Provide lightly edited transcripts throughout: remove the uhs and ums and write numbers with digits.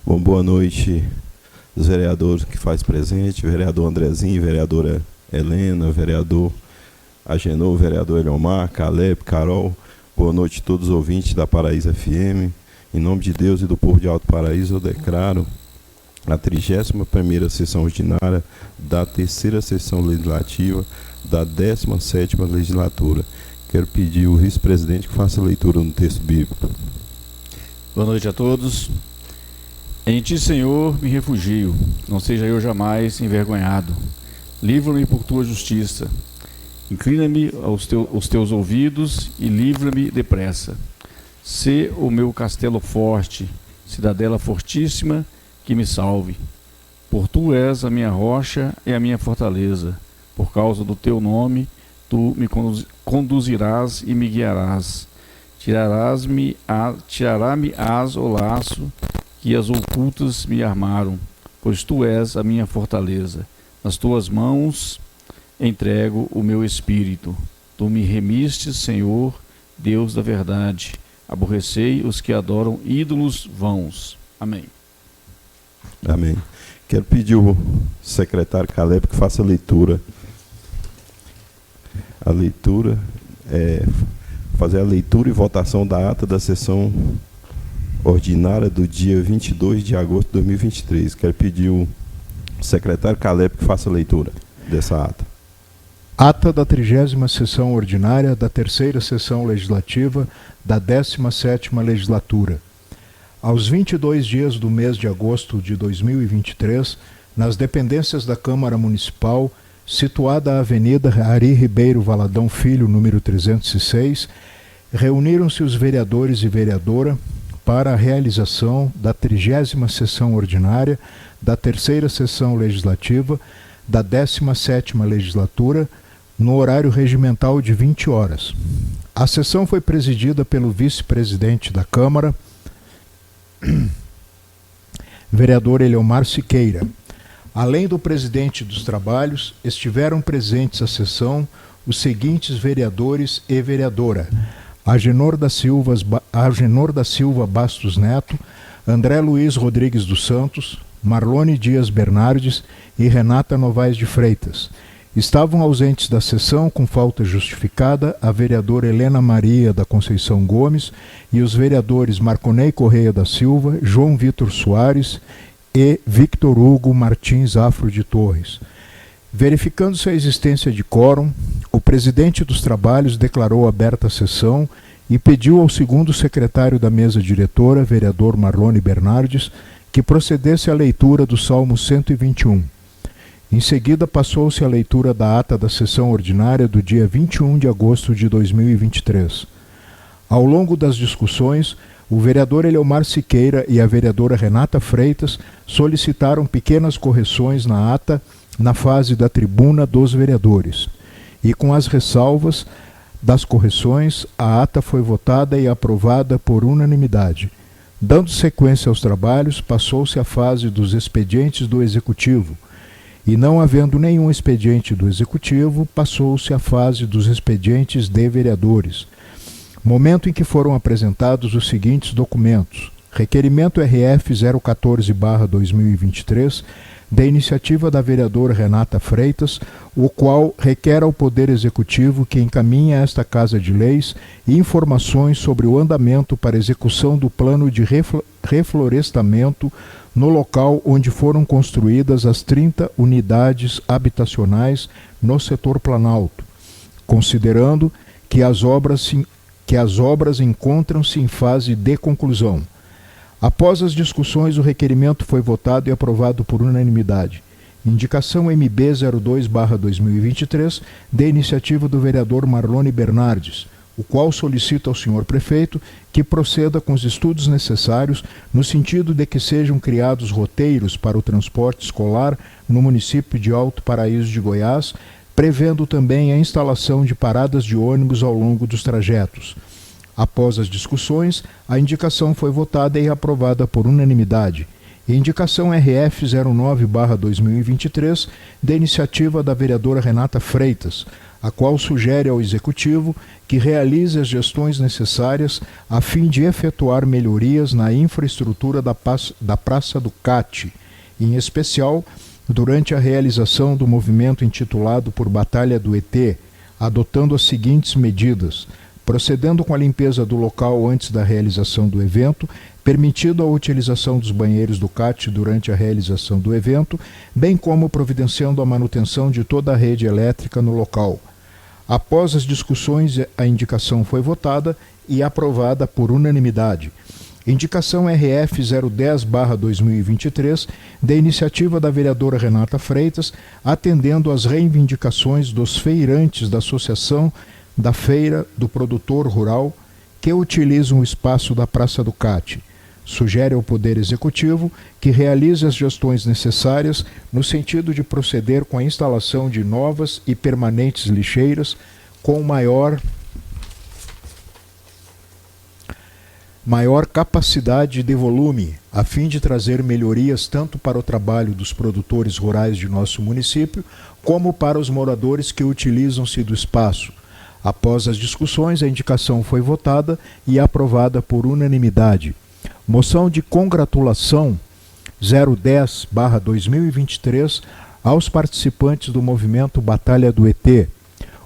Bom, boa noite, os vereadores que faz presente, vereador Andrezinho, vereadora Helena, vereador Agenor, vereador Eliomar, Caleb, Carol. Boa noite a todos os ouvintes da Paraíso FM. Em nome de Deus e do povo de Alto Paraíso, eu declaro a 31ª sessão ordinária da 3ª sessão legislativa da 17ª legislatura. Quero pedir ao vice-presidente que faça a leitura no texto bíblico. Boa noite a todos. Em ti, Senhor, me refugio, não seja eu jamais envergonhado. Livra-me por tua justiça. Inclina-me aos teus ouvidos e livra-me depressa. Sê o meu castelo forte, cidadela fortíssima, que me salve. Por tu és a minha rocha e a minha fortaleza. Por causa do teu nome, tu me conduzirás e me guiarás. Tirará-me-ás o laço que as ocultas me armaram, pois tu és a minha fortaleza. Nas tuas mãos entrego o meu espírito. Tu me remistes, Senhor, Deus da verdade. Aborrecei os que adoram ídolos vãos. Amém. Amém. Quero pedir ao secretário Caleb que faça a leitura. A leitura fazer a leitura e votação da ata da sessão ordinária do dia 22 de agosto de 2023. Quero pedir ao secretário Caleb que faça a leitura dessa ata. Ata da 30ª sessão ordinária da 3ª sessão legislativa da 17ª legislatura. Aos 22 dias do mês de agosto de 2023, nas dependências da Câmara Municipal, situada a Avenida Ari Ribeiro Valadão Filho, número 306, reuniram-se os vereadores e vereadora para a realização da 30ª sessão ordinária da 3ª sessão legislativa da 17ª legislatura, no horário regimental de 20 horas. A sessão foi presidida pelo vice-presidente da Câmara, vereador Eliomar Siqueira. Além do presidente dos trabalhos, estiveram presentes à sessão os seguintes vereadores e vereadora: Agenor da Silva Bastos Neto, André Luiz Rodrigues dos Santos, Marlone Dias Bernardes e Renata Novaes de Freitas. Estavam ausentes da sessão, com falta justificada, a vereadora Helena Maria da Conceição Gomes e os vereadores Marconei Correia da Silva, João Vitor Soares e Victor Hugo Martins Afro de Torres. Verificando-se a existência de quórum, o presidente dos trabalhos declarou aberta a sessão e pediu ao segundo secretário da mesa diretora, vereador Marlone Bernardes, que procedesse à leitura do Salmo 121. Em seguida, passou-se a leitura da ata da sessão ordinária do dia 21 de agosto de 2023. Ao longo das discussões, o vereador Eliomar Siqueira e a vereadora Renata Freitas solicitaram pequenas correções na ata na fase da tribuna dos vereadores. E com as ressalvas das correções, a ata foi votada e aprovada por unanimidade. Dando sequência aos trabalhos, passou-se à fase dos expedientes do Executivo. E não havendo nenhum expediente do Executivo, passou-se à fase dos expedientes de vereadores. Momento em que foram apresentados os seguintes documentos: requerimento RF 014/2023, da iniciativa da vereadora Renata Freitas, o qual requer ao Poder Executivo que encaminhe a esta Casa de Leis informações sobre o andamento para execução do plano de reflorestamento no local onde foram construídas as 30 unidades habitacionais no setor Planalto, considerando que as obras encontram-se em fase de conclusão. Após as discussões, o requerimento foi votado e aprovado por unanimidade. Indicação MB 02/2023, de iniciativa do vereador Marlone Bernardes, o qual solicita ao senhor prefeito que proceda com os estudos necessários no sentido de que sejam criados roteiros para o transporte escolar no município de Alto Paraíso de Goiás, prevendo também a instalação de paradas de ônibus ao longo dos trajetos. Após as discussões, a indicação foi votada e aprovada por unanimidade. Indicação RF 09/2023, da iniciativa da vereadora Renata Freitas, a qual sugere ao Executivo que realize as gestões necessárias a fim de efetuar melhorias na infraestrutura da Praça do Cate, em especial durante a realização do movimento intitulado por Batalha do ET, adotando as seguintes medidas: procedendo com a limpeza do local antes da realização do evento, permitido a utilização dos banheiros do CAT durante a realização do evento, bem como providenciando a manutenção de toda a rede elétrica no local. Após as discussões, a indicação foi votada e aprovada por unanimidade. Indicação RF 010/2023, da iniciativa da vereadora Renata Freitas, atendendo às reivindicações dos feirantes da Associação da Feira do Produtor Rural, que utilizam o espaço da Praça do Cate. Sugere ao Poder Executivo que realize as gestões necessárias no sentido de proceder com a instalação de novas e permanentes lixeiras com maior capacidade de volume, a fim de trazer melhorias tanto para o trabalho dos produtores rurais de nosso município, como para os moradores que utilizam-se do espaço. Após as discussões, a indicação foi votada e aprovada por unanimidade. Moção de congratulação 010/2023 aos participantes do movimento Batalha do ET.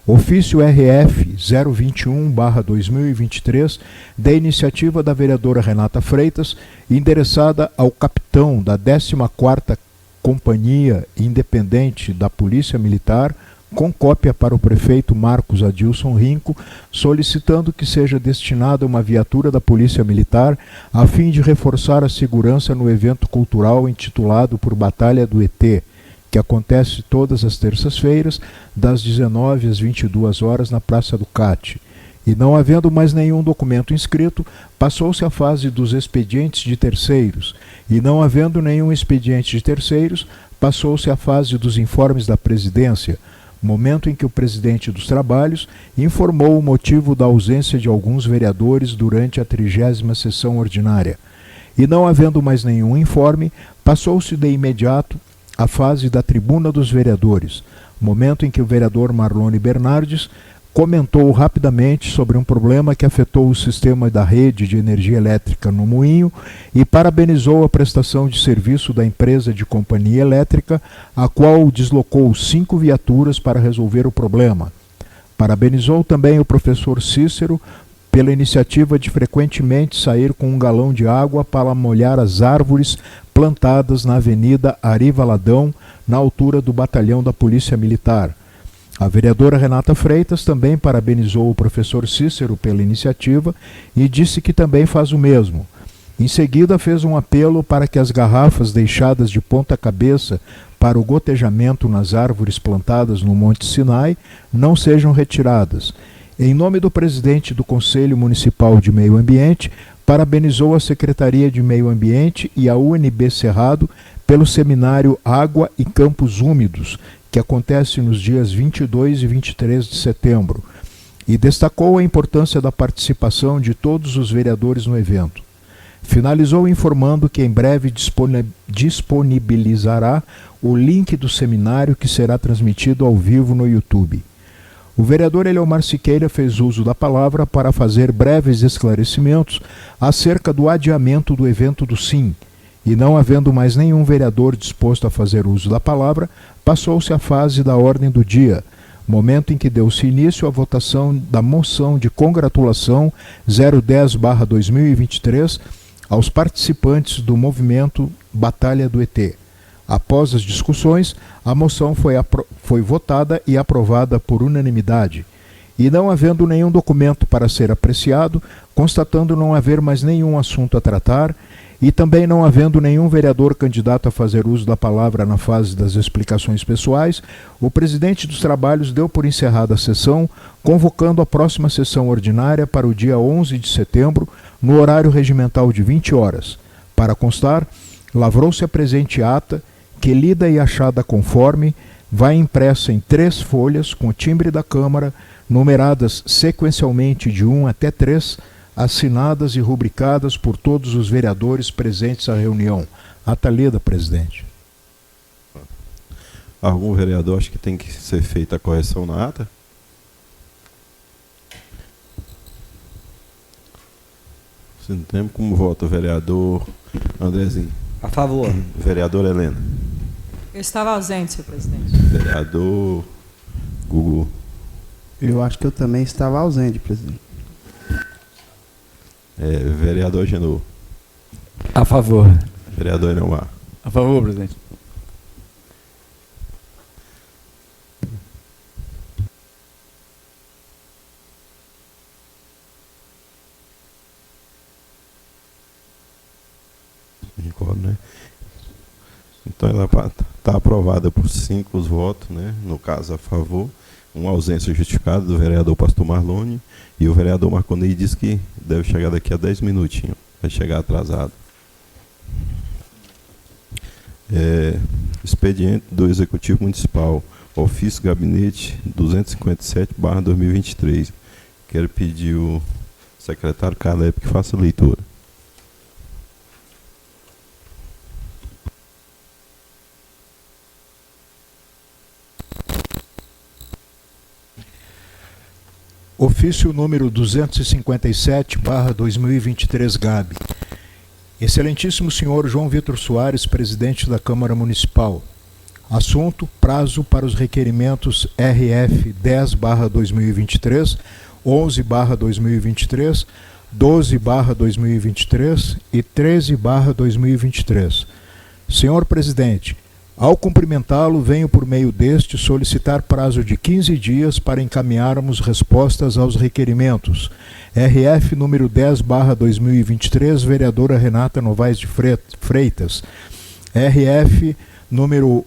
Ofício RF 021/2023, da iniciativa da vereadora Renata Freitas, endereçada ao capitão da 14ª Companhia Independente da Polícia Militar, com cópia para o prefeito Marcos Adilson Rinco, solicitando que seja destinada uma viatura da Polícia Militar a fim de reforçar a segurança no evento cultural intitulado por Batalha do ET, que acontece todas as terças-feiras, das 19 às 22 horas, na Praça do Cate. E não havendo mais nenhum documento inscrito, passou-se a fase dos expedientes de terceiros. E não havendo nenhum expediente de terceiros, passou-se a fase dos informes da presidência, momento em que o presidente dos trabalhos informou o motivo da ausência de alguns vereadores durante a 30ª sessão ordinária. E não havendo mais nenhum informe, passou-se de imediato a fase da tribuna dos vereadores, momento em que o vereador Marlone Bernardes comentou rapidamente sobre um problema que afetou o sistema da rede de energia elétrica no Moinho e parabenizou a prestação de serviço da empresa de companhia elétrica, a qual deslocou 5 viaturas para resolver o problema. Parabenizou também o professor Cícero pela iniciativa de frequentemente sair com um galão de água para molhar as árvores plantadas na Avenida Ari Valadão, na altura do batalhão da Polícia Militar. A vereadora Renata Freitas também parabenizou o professor Cícero pela iniciativa e disse que também faz o mesmo. Em seguida, fez um apelo para que as garrafas deixadas de ponta cabeça para o gotejamento nas árvores plantadas no Monte Sinai não sejam retiradas. Em nome do presidente do Conselho Municipal de Meio Ambiente, parabenizou a Secretaria de Meio Ambiente e a UNB Cerrado pelo seminário Água e Campos Úmidos, que acontece nos dias 22 e 23 de setembro, e destacou a importância da participação de todos os vereadores no evento. Finalizou informando que em breve disponibilizará o link do seminário, que será transmitido ao vivo no YouTube. O vereador Eleomar Siqueira fez uso da palavra para fazer breves esclarecimentos acerca do adiamento do evento do SIM, e não havendo mais nenhum vereador disposto a fazer uso da palavra, passou-se à fase da ordem do dia, momento em que deu-se início à votação da moção de congratulação 010/2023 aos participantes do movimento Batalha do ET. Após as discussões, a moção foi votada e aprovada por unanimidade. E não havendo nenhum documento para ser apreciado, constatando não haver mais nenhum assunto a tratar, e também não havendo nenhum vereador candidato a fazer uso da palavra na fase das explicações pessoais, o presidente dos trabalhos deu por encerrada a sessão, convocando a próxima sessão ordinária para o dia 11 de setembro, no horário regimental de 20 horas. Para constar, lavrou-se a presente ata, que, lida e achada conforme, vai impressa em 3 folhas com timbre da Câmara, numeradas sequencialmente de 1 até 3, assinadas e rubricadas por todos os vereadores presentes à reunião. Ata lida, presidente. Algum vereador acha que tem que ser feita a correção na ata? Se não tem, como vota o vereador Andrezinho? A favor. Vereadora Helena? Eu estava ausente, senhor presidente. Vereador Gugu? Eu acho que eu também estava ausente, presidente. Vereador Agenor? A favor. Vereador Elmar? A favor, presidente. Né? Então ela está aprovada por 5 votos, né? No caso a favor, uma ausência justificada do vereador Pastor Marlone, e o vereador Marconei diz que deve chegar daqui a 10 minutinhos, vai chegar atrasado. Expediente do Executivo Municipal, ofício gabinete 257/2023. Quero pedir o secretário Caleb que faça a leitura. Ofício número 257/2023 GAB. Excelentíssimo senhor João Vitor Soares, presidente da Câmara Municipal. Assunto: prazo para os requerimentos RF 10/2023, 11/2023, 12/2023 e 13/2023. Senhor presidente, ao cumprimentá-lo, venho por meio deste solicitar prazo de 15 dias para encaminharmos respostas aos requerimentos. RF número 10/2023, vereadora Renata Novaes de Freitas. RF número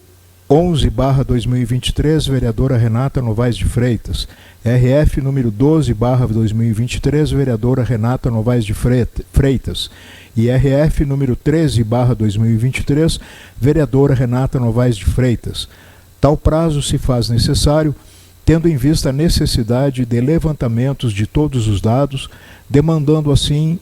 11/2023, vereadora Renata Novaes de Freitas. RF número 12/2023, vereadora Renata Novaes de Freitas. E RF número 13/2023, vereadora Renata Novaes de Freitas. Tal prazo se faz necessário, tendo em vista a necessidade de levantamentos de todos os dados, demandando assim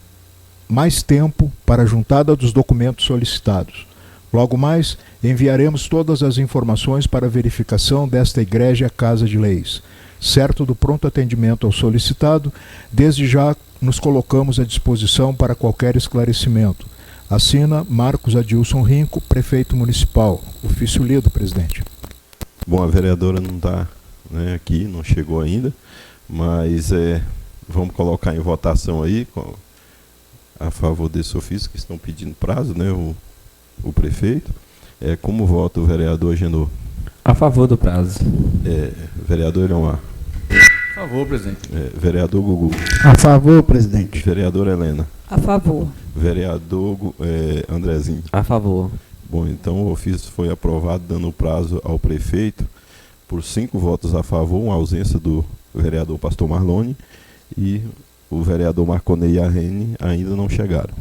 mais tempo para a juntada dos documentos solicitados. Logo mais, enviaremos todas as informações para verificação desta Igreja Casa de Leis. Certo do pronto atendimento ao solicitado, desde já nos colocamos à disposição para qualquer esclarecimento. Assina Marcos Adilson Rinco, prefeito municipal. Ofício lido, presidente. Bom, a vereadora não está, né, aqui, não chegou ainda, mas vamos colocar em votação aí, a favor desse ofício, que estão pedindo prazo, né, o prefeito. Como vota o vereador Agenor? A favor do prazo. Vereador Elmar? A favor, presidente. Vereador Gugu? A favor, presidente. Vereadora Helena? A favor. Vereador Andrezinho? A favor. Bom, então o ofício foi aprovado, dando prazo ao prefeito por 5 votos a favor, uma ausência do vereador Pastor Marlone, e o vereador Marconei e a Rene ainda não chegaram.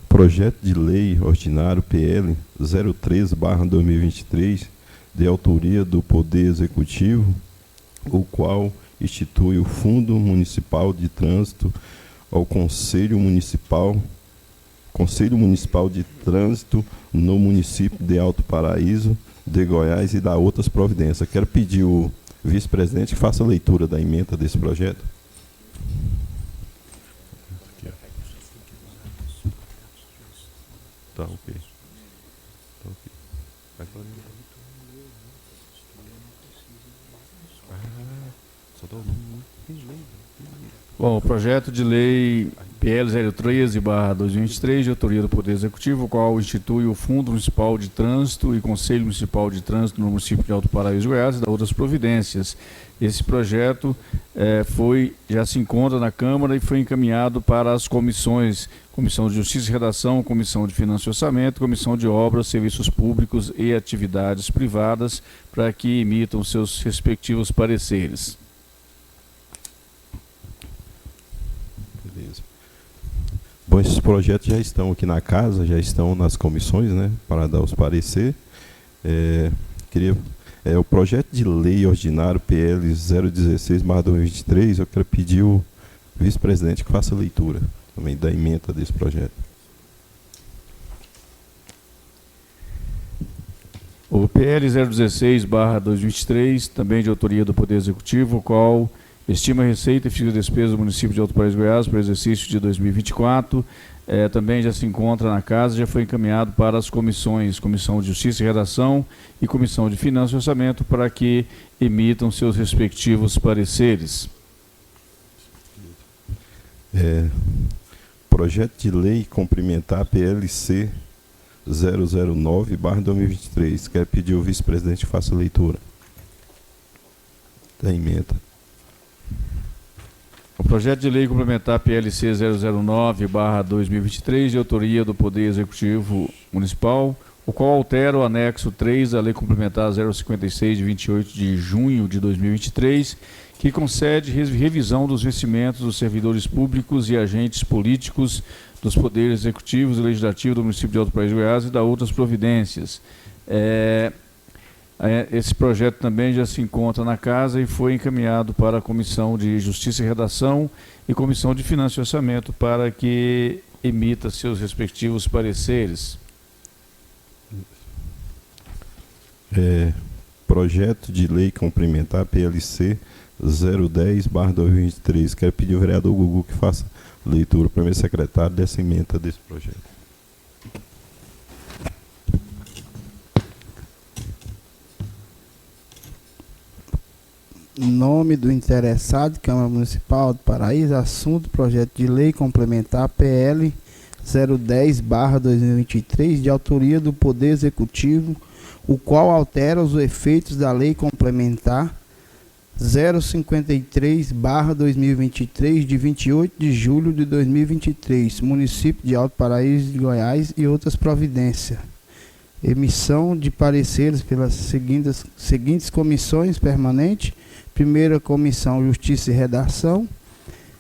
Projeto de Lei Ordinário PL 013/2023, de autoria do Poder Executivo, o qual institui o Fundo Municipal de Trânsito ao Conselho Municipal de Trânsito no município de Alto Paraíso, de Goiás, e dá outras providências. Quero pedir o vice-presidente que faça a leitura da ementa desse projeto. Tá ok. Tá ok. Vai falar. Só dá o nome. Bom, o projeto de lei PL 013/2023, de autoria do Poder Executivo, o qual institui o Fundo Municipal de Trânsito e Conselho Municipal de Trânsito no município de Alto Paraíso, Goiás, e dá outras providências. Esse projeto já se encontra na Câmara e foi encaminhado para as comissões: Comissão de Justiça e Redação, Comissão de Finanças e Orçamento, Comissão de Obras, Serviços Públicos e Atividades Privadas, para que emitam seus respectivos pareceres. Beleza. Bom, esses projetos já estão aqui na casa, já estão nas comissões, né, para dar os parecer. O projeto de lei ordinário PL 016/2023, eu quero pedir o vice-presidente que faça a leitura também da ementa desse projeto. O PL 016/2023, também de autoria do Poder Executivo, o qual estima a receita e fixa despesa do município de Alto Paraíso, Goiás, para o exercício de 2024, também já se encontra na casa, já foi encaminhado para as comissões, Comissão de Justiça e Redação e Comissão de Finanças e Orçamento, para que emitam seus respectivos pareceres. Projeto de lei complementar PLC 009/2023. Quero pedir o vice-presidente que faça a leitura da ementa. O projeto de lei complementar PLC 009/2023, de autoria do Poder Executivo Municipal, o qual altera o anexo 3 da Lei Complementar 056, de 28 de junho de 2023, que concede revisão dos vencimentos dos servidores públicos e agentes políticos dos poderes executivos e legislativos do município de Alto Paraíso, Goiás, e da outras providências. Esse projeto também já se encontra na casa e foi encaminhado para a Comissão de Justiça e Redação e Comissão de Finanças e Orçamento para que emita seus respectivos pareceres. Projeto de lei complementar PLC 010/2023. Quero pedir ao vereador Gugu que faça leitura, primeiro secretário, dessa ementa desse projeto. Nome do interessado, Câmara Municipal do Paraíso, assunto, projeto de lei complementar PL 010/2023, de autoria do Poder Executivo, o qual altera os efeitos da lei complementar 053/2023, de 28 de julho de 2023, município de Alto Paraíso de Goiás, e outras providências. Emissão de pareceres pelas seguintes comissões permanentes: primeira comissão, Justiça e Redação;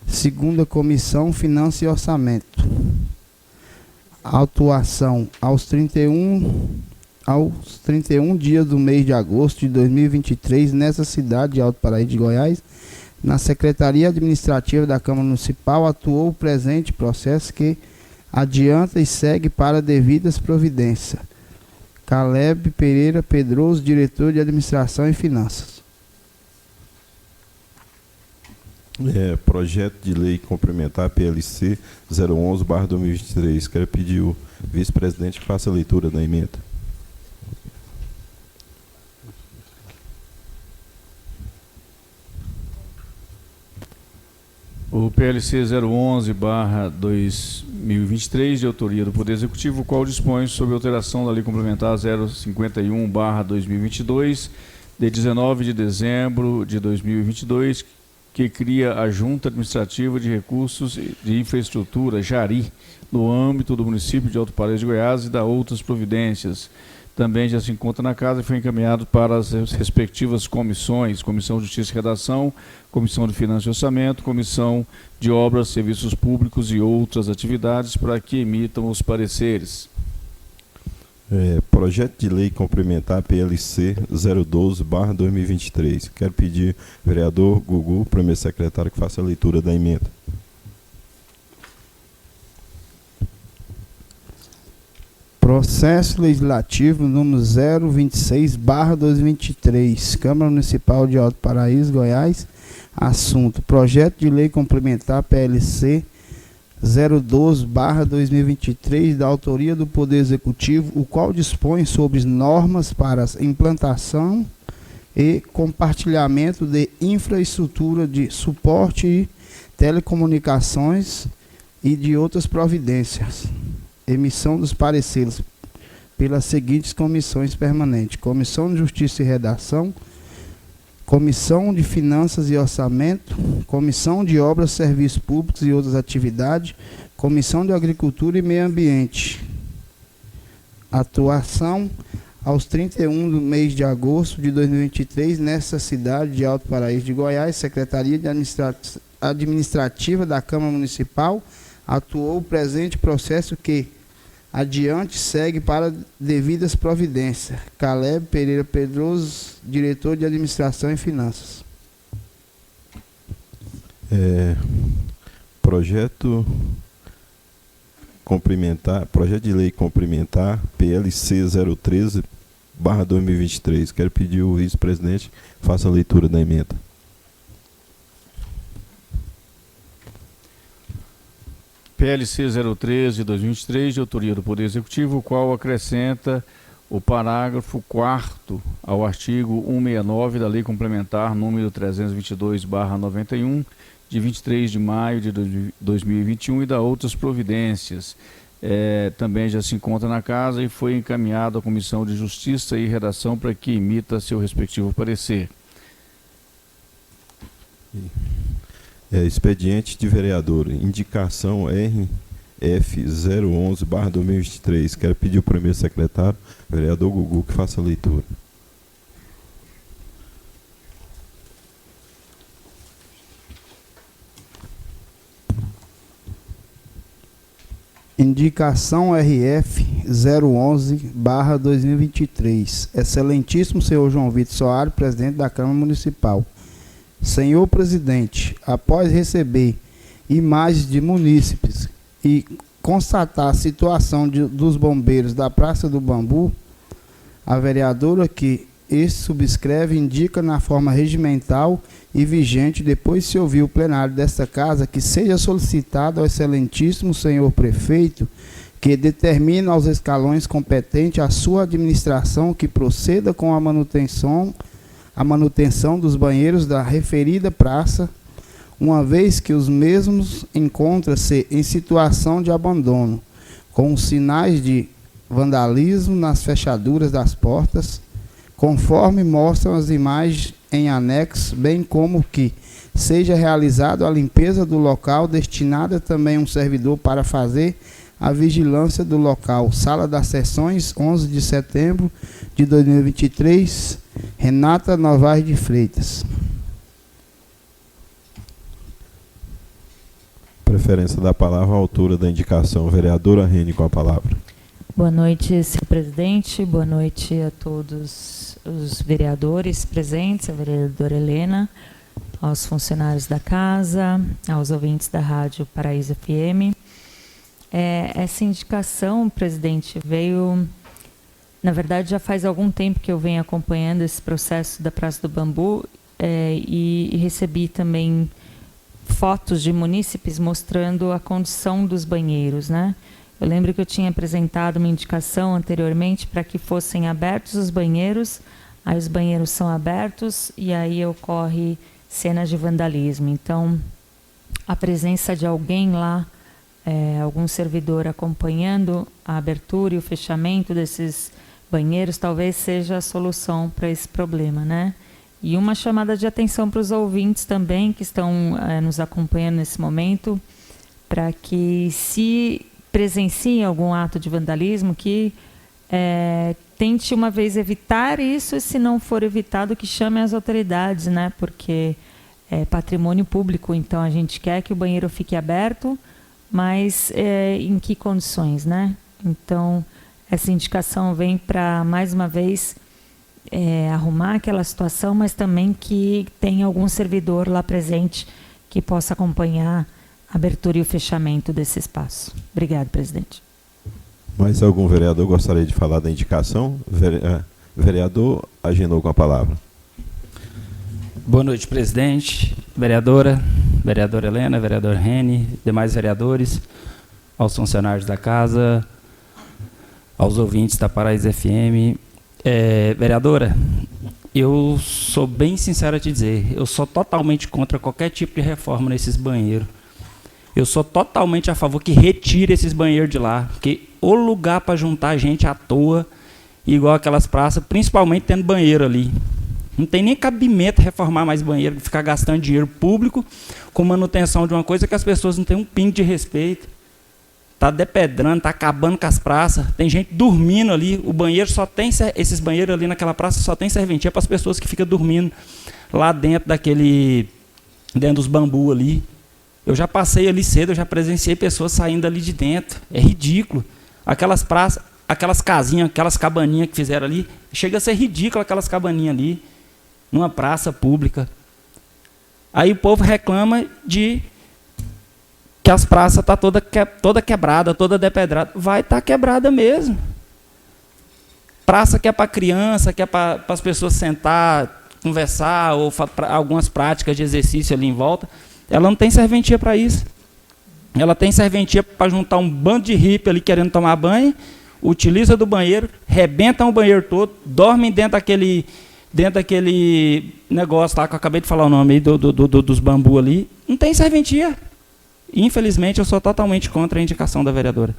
segunda comissão, Finanças e Orçamento. Autuação aos 31 dias do mês de agosto de 2023, nessa cidade de Alto Paraíso de Goiás, na Secretaria Administrativa da Câmara Municipal, atuou o presente processo, que adianta e segue para devidas providências. Caleb Pereira Pedroso, diretor de Administração e Finanças. Projeto de lei complementar PLC 011/2023. Quero pedir o vice-presidente que faça a leitura da ementa. O PLC 011/2023, de autoria do Poder Executivo, o qual dispõe sobre alteração da Lei Complementar 051/2022, de 19 de dezembro de 2022, que cria a Junta Administrativa de Recursos de Infraestrutura, JARI, no âmbito do município de Alto Paraíso de Goiás, e da outras providências. Também já se encontra na casa e foi encaminhado para as respectivas comissões: Comissão de Justiça e Redação, Comissão de Finanças e Orçamento, Comissão de Obras, Serviços Públicos e outras atividades, para que emitam os pareceres. Projeto de lei complementar PLC 012/2023. Quero pedir ao vereador Gugu, primeiro secretário, que faça a leitura da ementa. Processo Legislativo número 026/2023, Câmara Municipal de Alto Paraíso, Goiás. Assunto: projeto de lei complementar PLC 012/2023, da autoria do Poder Executivo, o qual dispõe sobre normas para a implantação e compartilhamento de infraestrutura de suporte e telecomunicações e de outras providências. Emissão dos pareceres pelas seguintes comissões permanentes: Comissão de Justiça e Redação, Comissão de Finanças e Orçamento, Comissão de Obras, Serviços Públicos e outras atividades, Comissão de Agricultura e Meio Ambiente. Atuação aos 31 do mês de agosto de 2023, nessa cidade de Alto Paraíso de Goiás, Secretaria de Administrativa da Câmara Municipal, atuou o presente processo que adiante segue para devidas providências. Caleb Pereira Pedroso, diretor de Administração e Finanças. Projeto de lei complementar PLC 013/2023. Quero pedir o vice-presidente faça a leitura da emenda. PLC 013 de 2023, de autoria do Poder Executivo, o qual acrescenta o parágrafo 4º ao artigo 169 da Lei Complementar número 322/91, de 23 de maio de 2021 e da outras providências. Também já se encontra na casa e foi encaminhado à Comissão de Justiça e Redação para que emita seu respectivo parecer. Expediente de vereador, indicação RF 011/2023. Quero pedir o primeiro secretário, vereador Gugu, que faça a leitura. Indicação RF 011/2023. Excelentíssimo senhor João Vitor Soares, presidente da Câmara Municipal. Senhor presidente, após receber imagens de munícipes e constatar a situação dos bombeiros da Praça do Bambu, a vereadora que este subscreve indica na forma regimental e vigente, depois se ouvir o plenário desta casa, que seja solicitado ao excelentíssimo senhor prefeito que determine aos escalões competentes a sua administração que proceda com a manutenção dos banheiros da referida praça, uma vez que os mesmos encontram-se em situação de abandono, com sinais de vandalismo nas fechaduras das portas, conforme mostram as imagens em anexo, bem como que seja realizada a limpeza do local, destinada também um servidor para fazer a vigilância do local. Sala das Sessões, 11 de setembro de 2023, Renata Novaes de Freitas. Preferência da palavra à altura da indicação. Vereadora Rene, com a palavra. Boa noite, senhor presidente. Boa noite a todos os vereadores presentes, a vereadora Helena, aos funcionários da casa, aos ouvintes da Rádio Paraíso FM. Essa indicação, presidente, veio... Na verdade, já faz algum tempo que eu venho acompanhando esse processo da Praça do Bambu e recebi também fotos de munícipes mostrando a condição dos banheiros, né? Eu lembro que eu tinha apresentado uma indicação anteriormente para que fossem abertos os banheiros, aí os banheiros são abertos e aí ocorre cenas de vandalismo. Então, a presença de alguém lá, algum servidor acompanhando a abertura e o fechamento desses banheiros, talvez seja a solução para esse problema, né? E uma chamada de atenção para os ouvintes também que estão nos acompanhando nesse momento, para que se presenciem algum ato de vandalismo, que tente uma vez evitar isso, e se não for evitado, que chame as autoridades, né? Porque é patrimônio público, então a gente quer que o banheiro fique aberto, mas em que condições, né? Então, essa indicação vem para, mais uma vez, arrumar aquela situação, mas também que tenha algum servidor lá presente que possa acompanhar a abertura e o fechamento desse espaço. Obrigado, presidente. Mais algum vereador gostaria de falar da indicação? Vereador Agenor, com a palavra. Boa noite, presidente, vereadora Helena, vereador Rene, demais vereadores, aos funcionários da casa, aos ouvintes da Paraíso FM. Vereadora, eu sou bem sincero a te dizer, eu sou totalmente contra qualquer tipo de reforma nesses banheiros. Eu sou totalmente a favor que retire esses banheiros de lá, porque o lugar para juntar gente à toa, igual aquelas praças, principalmente tendo banheiro ali. Não tem nem cabimento reformar mais banheiro, ficar gastando dinheiro público com manutenção de uma coisa que as pessoas não têm um pingo de respeito. Está depedrando, está acabando com as praças, tem gente dormindo ali, o banheiro só tem, esses banheiros ali naquela praça só tem serventia para as pessoas que ficam dormindo lá dentro dos bambus ali. Eu já passei ali cedo, eu já presenciei pessoas saindo ali de dentro. É ridículo. Aquelas praças, aquelas casinhas, aquelas cabaninhas que fizeram ali, chega a ser ridículo aquelas cabaninhas ali, numa praça pública. Aí o povo reclama de que as praças estão toda quebrada, toda depedrada. Vai estar quebrada mesmo. Praça que é para criança, que é para as pessoas sentar, conversar, ou algumas práticas de exercício ali em volta, ela não tem serventia para isso. Ela tem serventia para juntar um bando de hippie ali querendo tomar banho, utiliza do banheiro, rebentam o banheiro todo, dormem dentro daquele negócio lá que eu acabei de falar o nome aí, dos bambu ali. Não tem serventia. Infelizmente, eu sou totalmente contra a indicação da vereadora.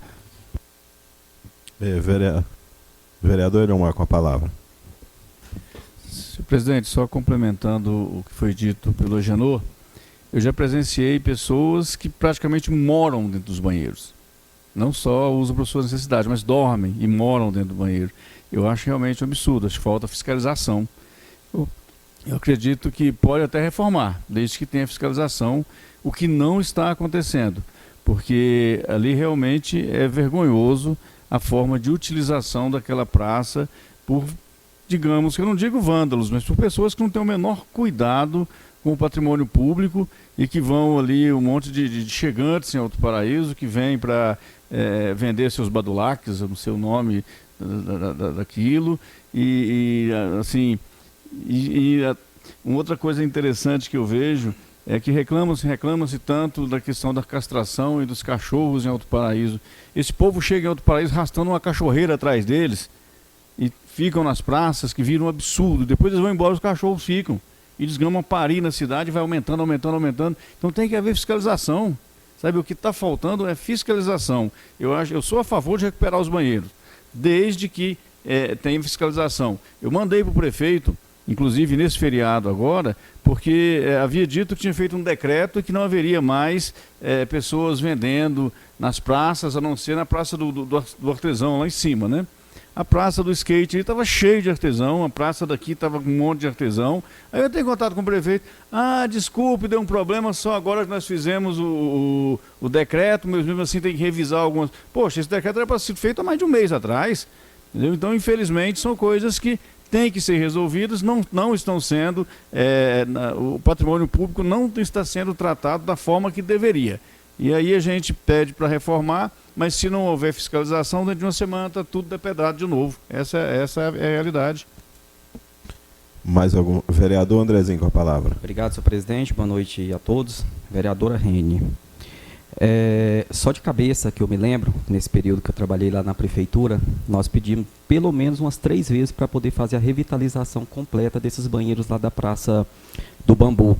Vereador Eliomar, com a palavra. Senhor presidente, só complementando o que foi dito pelo Agenor, eu já presenciei pessoas que praticamente moram dentro dos banheiros. Não só usam por suas necessidades, mas dormem e moram dentro do banheiro. Eu acho realmente um absurdo, acho que falta fiscalização. Eu acredito que pode até reformar, desde que tenha fiscalização, o que não está acontecendo, porque ali realmente é vergonhoso a forma de utilização daquela praça por, digamos, que eu não digo vândalos, mas por pessoas que não têm o menor cuidado com o patrimônio público e que vão ali, um monte de chegantes em Alto Paraíso, que vêm para vender seus badulaques, eu não sei o nome daquilo, uma outra coisa interessante que eu vejo é que reclama-se tanto da questão da castração e dos cachorros em Alto Paraíso. Esse povo chega em Alto Paraíso arrastando uma cachorreira atrás deles e ficam nas praças, que viram um absurdo. Depois eles vão embora, os cachorros ficam. E desgramam parir na cidade, vai aumentando. Então tem que haver fiscalização. Sabe, o que está faltando é fiscalização. Eu sou a favor de recuperar os banheiros, desde que tenha fiscalização. Eu mandei para o prefeito, inclusive nesse feriado agora, porque havia dito que tinha feito um decreto que não haveria mais pessoas vendendo nas praças, a não ser na praça do artesão lá em cima, né? A praça do skate estava cheia de artesão, a praça daqui estava com um monte de artesão. Aí eu tenho contato com o prefeito, desculpe, deu um problema, só agora que nós fizemos o decreto, mas mesmo assim tem que revisar algumas... Poxa, esse decreto era para ser feito há mais de um mês atrás, entendeu? Então, infelizmente, são coisas que têm que ser resolvidas, não estão sendo, o patrimônio público não está sendo tratado da forma que deveria. E aí a gente pede para reformar, mas se não houver fiscalização, dentro de uma semana está tudo depedrado de novo. Essa é a realidade. Mais algum? Vereador Andrezinho, com a palavra. Obrigado, senhor presidente. Boa noite a todos. Vereadora Rene. Só de cabeça que eu me lembro, nesse período que eu trabalhei lá na prefeitura, nós pedimos pelo menos umas 3 vezes para poder fazer a revitalização completa desses banheiros lá da Praça do Bambu.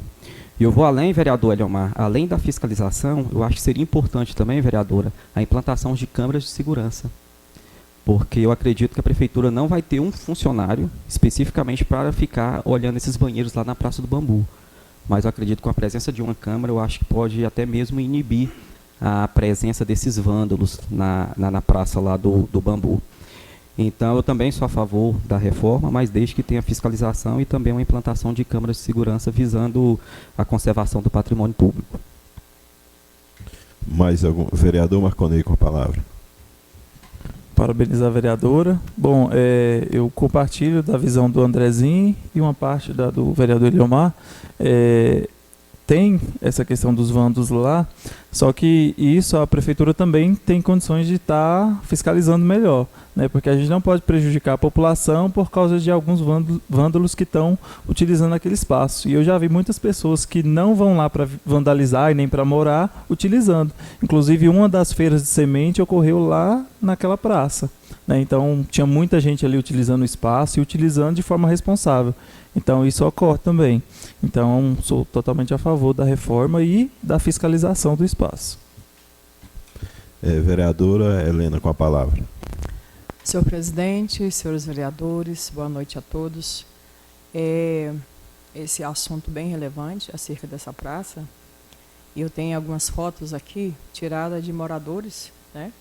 E eu vou além, vereador Eliomar, além da fiscalização, eu acho que seria importante também, vereadora, a implantação de câmeras de segurança. Porque eu acredito que a prefeitura não vai ter um funcionário especificamente para ficar olhando esses banheiros lá na Praça do Bambu. Mas eu acredito que com a presença de uma câmera, eu acho que pode até mesmo inibir a presença desses vândalos na praça lá do Bambu. Então, eu também sou a favor da reforma, mas desde que tenha fiscalização e também uma implantação de câmeras de segurança visando a conservação do patrimônio público. Mais algum? Vereador Marconei, com a palavra. Parabenizar a vereadora. Bom, eu compartilho da visão do Andrezinho e uma parte do vereador Eliomar. Tem essa questão dos vândalos lá, só que isso a prefeitura também tem condições de estar fiscalizando melhor, né? Porque a gente não pode prejudicar a população por causa de alguns vândalos que estão utilizando aquele espaço. E eu já vi muitas pessoas que não vão lá para vandalizar e nem para morar utilizando. Inclusive, uma das feiras de semente ocorreu lá naquela praça, né? Então, tinha muita gente ali utilizando o espaço e utilizando de forma responsável. Então, isso ocorre também. Então, sou totalmente a favor da reforma e da fiscalização do espaço. Vereadora Helena, com a palavra. Senhor presidente, senhores vereadores, boa noite a todos. Esse assunto bem relevante acerca dessa praça. Eu tenho algumas fotos aqui, tiradas de moradores, né?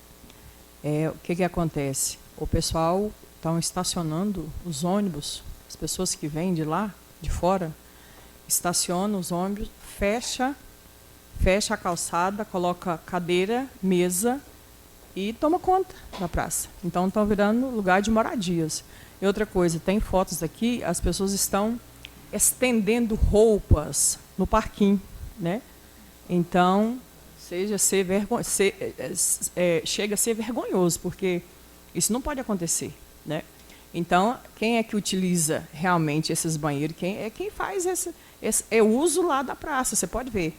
O que acontece? O pessoal está estacionando os ônibus, as pessoas que vêm de lá, de fora, estacionam os ônibus, fecha fecha a calçada, coloca cadeira, mesa e toma conta da praça. Então, estão virando lugar de moradias. E outra coisa, tem fotos aqui, as pessoas estão estendendo roupas no parquinho, né? Então, chega a ser vergonhoso, porque isso não pode acontecer, né? Então, quem é que utiliza realmente esses banheiros? Quem faz esse uso lá da praça, você pode ver.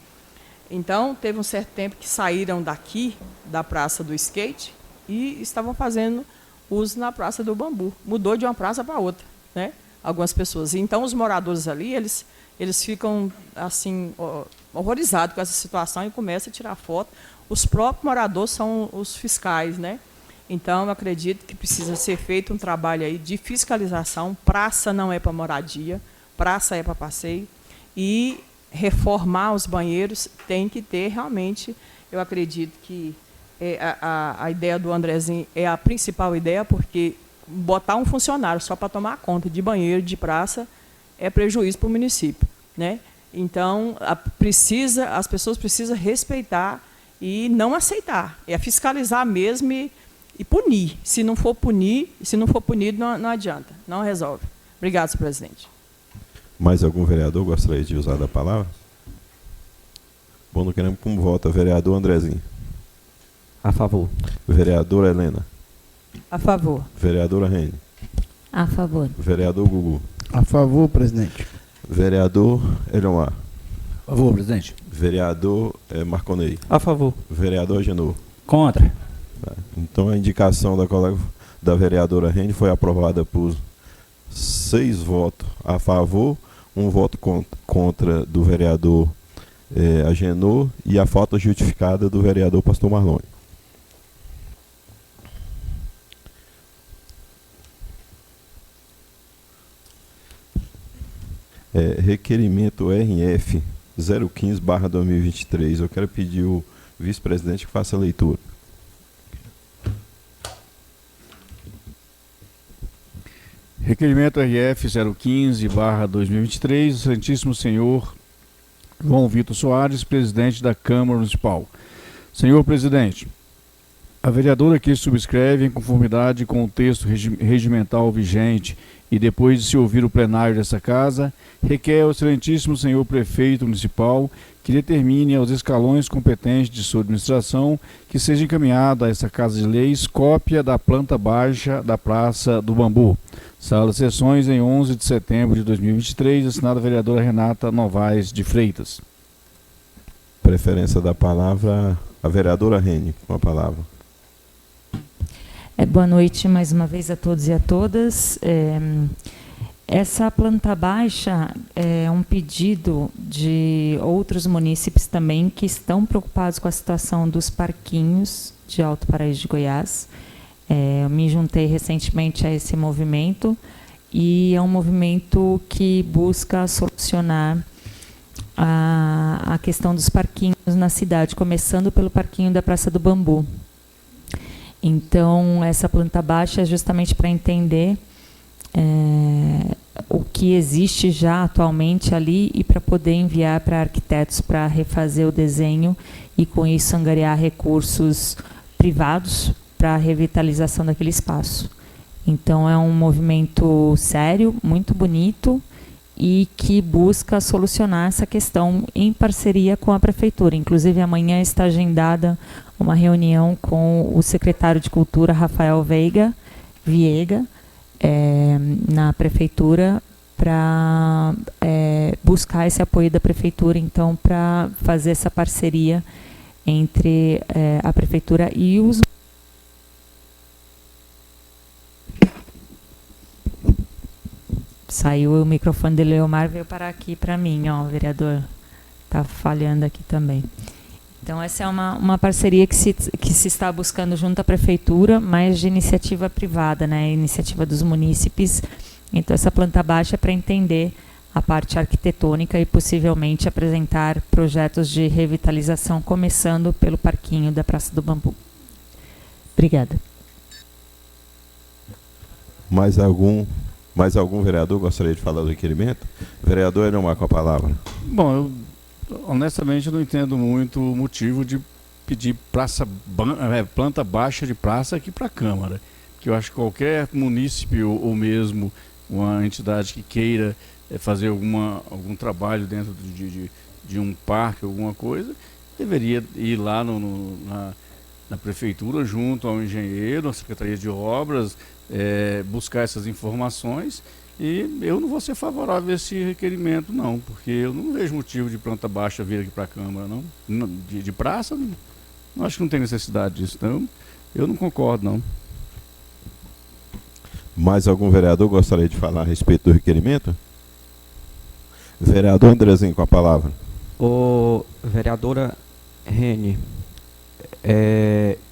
Então, teve um certo tempo que saíram daqui, da Praça do Skate, e estavam fazendo uso na Praça do Bambu. Mudou de uma praça para outra, né? Algumas pessoas. Então, os moradores ali, eles ficam assim horrorizados com essa situação e começam a tirar foto. Os próprios moradores são os fiscais, né? Então, eu acredito que precisa ser feito um trabalho aí de fiscalização. Praça não é para moradia, praça é para passeio. E reformar os banheiros tem que ter realmente, eu acredito que a ideia do Andrezinho é a principal ideia, porque botar um funcionário só para tomar conta de banheiro, de praça, é prejuízo para o município, né? Então, as pessoas precisam respeitar e não aceitar. É fiscalizar mesmo e punir. Se não for punido, não adianta, não resolve. Obrigado, senhor presidente. Mais algum vereador gostaria de usar da palavra? Bom, não queremos como vota. Vereador Andrezinho. A favor. Vereadora Helena. A favor. Vereadora Rene. A favor. Vereador Gugu. A favor, presidente. Vereador Eliomar. A favor, presidente. Vereador Marconei. A favor. Vereador Agenor. Contra. Então, a indicação da vereadora Rene foi aprovada por 6 votos a favor, 1 voto contra do vereador Agenor e a falta justificada do vereador Pastor Marlone. Requerimento RF 015/2023. Eu quero pedir o vice-presidente que faça a leitura. Requerimento RF 015/2023, Santíssimo Senhor João Vitor Soares, presidente da Câmara Municipal. Senhor presidente, a vereadora que subscreve, em conformidade com o texto regimental vigente e depois de se ouvir o plenário dessa casa, requer ao excelentíssimo senhor prefeito municipal que determine aos escalões competentes de sua administração que seja encaminhada a essa Casa de Leis cópia da planta baixa da Praça do Bambu. Sala de sessões em 11 de setembro de 2023, assinada a vereadora Renata Novaes de Freitas. Preferência da palavra a vereadora Rene, com a palavra. Boa noite mais uma vez a todos e a todas. Essa planta baixa é um pedido de outros munícipes também que estão preocupados com a situação dos parquinhos de Alto Paraíso de Goiás. Eu me juntei recentemente a esse movimento e é um movimento que busca solucionar a questão dos parquinhos na cidade, começando pelo parquinho da Praça do Bambu. Então, essa planta baixa é justamente para entender o que existe já atualmente ali e para poder enviar para arquitetos para refazer o desenho e, com isso, angariar recursos privados para a revitalização daquele espaço. Então, é um movimento sério, muito bonito e que busca solucionar essa questão em parceria com a Prefeitura. Inclusive, amanhã está agendada uma reunião com o secretário de Cultura, Rafael Viega, na Prefeitura, para buscar esse apoio da Prefeitura, então, para fazer essa parceria entre a Prefeitura e os... Saiu o microfone de Leomar, veio parar aqui para mim, ó, o vereador está falhando aqui também. Então, essa é uma parceria que se está buscando junto à Prefeitura, mas de iniciativa privada, né, iniciativa dos munícipes. Então, essa planta baixa é para entender a parte arquitetônica e possivelmente apresentar projetos de revitalização, começando pelo parquinho da Praça do Bambu. Obrigada. Mais algum vereador gostaria de falar do requerimento? Vereador Eliomar, com a palavra. Bom, eu honestamente, eu não entendo muito o motivo de pedir planta baixa de praça aqui para a Câmara. Que eu acho que qualquer munícipe ou mesmo uma entidade que queira fazer algum trabalho dentro de um parque, alguma coisa, deveria ir lá na prefeitura, junto ao engenheiro, à Secretaria de Obras, buscar essas informações. E eu não vou ser favorável a esse requerimento, não, porque eu não vejo motivo de planta baixa vir aqui para a Câmara, não. De praça, não acho que não tem necessidade disso, então eu não concordo, não. Mais algum vereador gostaria de falar a respeito do requerimento? Vereador Andrezinho, com a palavra. Vereadora Rene,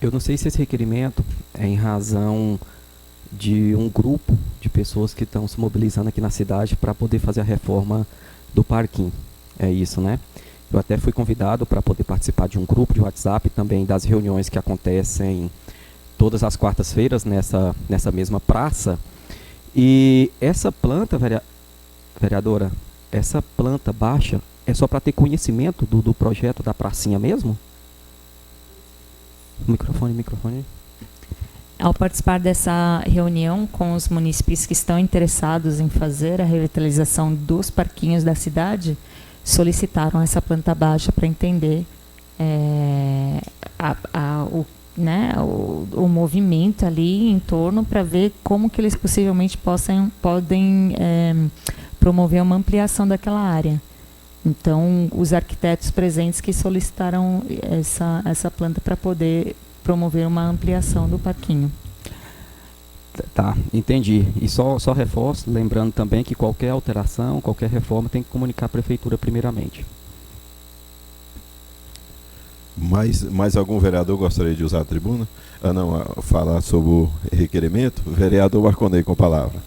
eu não sei se esse requerimento é em razão de um grupo de pessoas que estão se mobilizando aqui na cidade para poder fazer a reforma do parquinho. É isso, né? Eu até fui convidado para poder participar de um grupo de WhatsApp, também das reuniões que acontecem todas as quartas-feiras nessa mesma praça. E essa planta, vereadora, essa planta baixa é só para ter conhecimento do projeto da pracinha mesmo? Microfone. Ao participar dessa reunião com os munícipes que estão interessados em fazer a revitalização dos parquinhos da cidade, solicitaram essa planta baixa para entender o movimento ali em torno, para ver como que eles possivelmente podem promover uma ampliação daquela área. Então, os arquitetos presentes que solicitaram essa planta para poder promover uma ampliação do parquinho. Tá, entendi. E só reforço, lembrando também que qualquer alteração, qualquer reforma tem que comunicar à prefeitura primeiramente. Mais algum vereador gostaria de usar a tribuna? Falar sobre o requerimento? Vereador Marconei, com a palavra.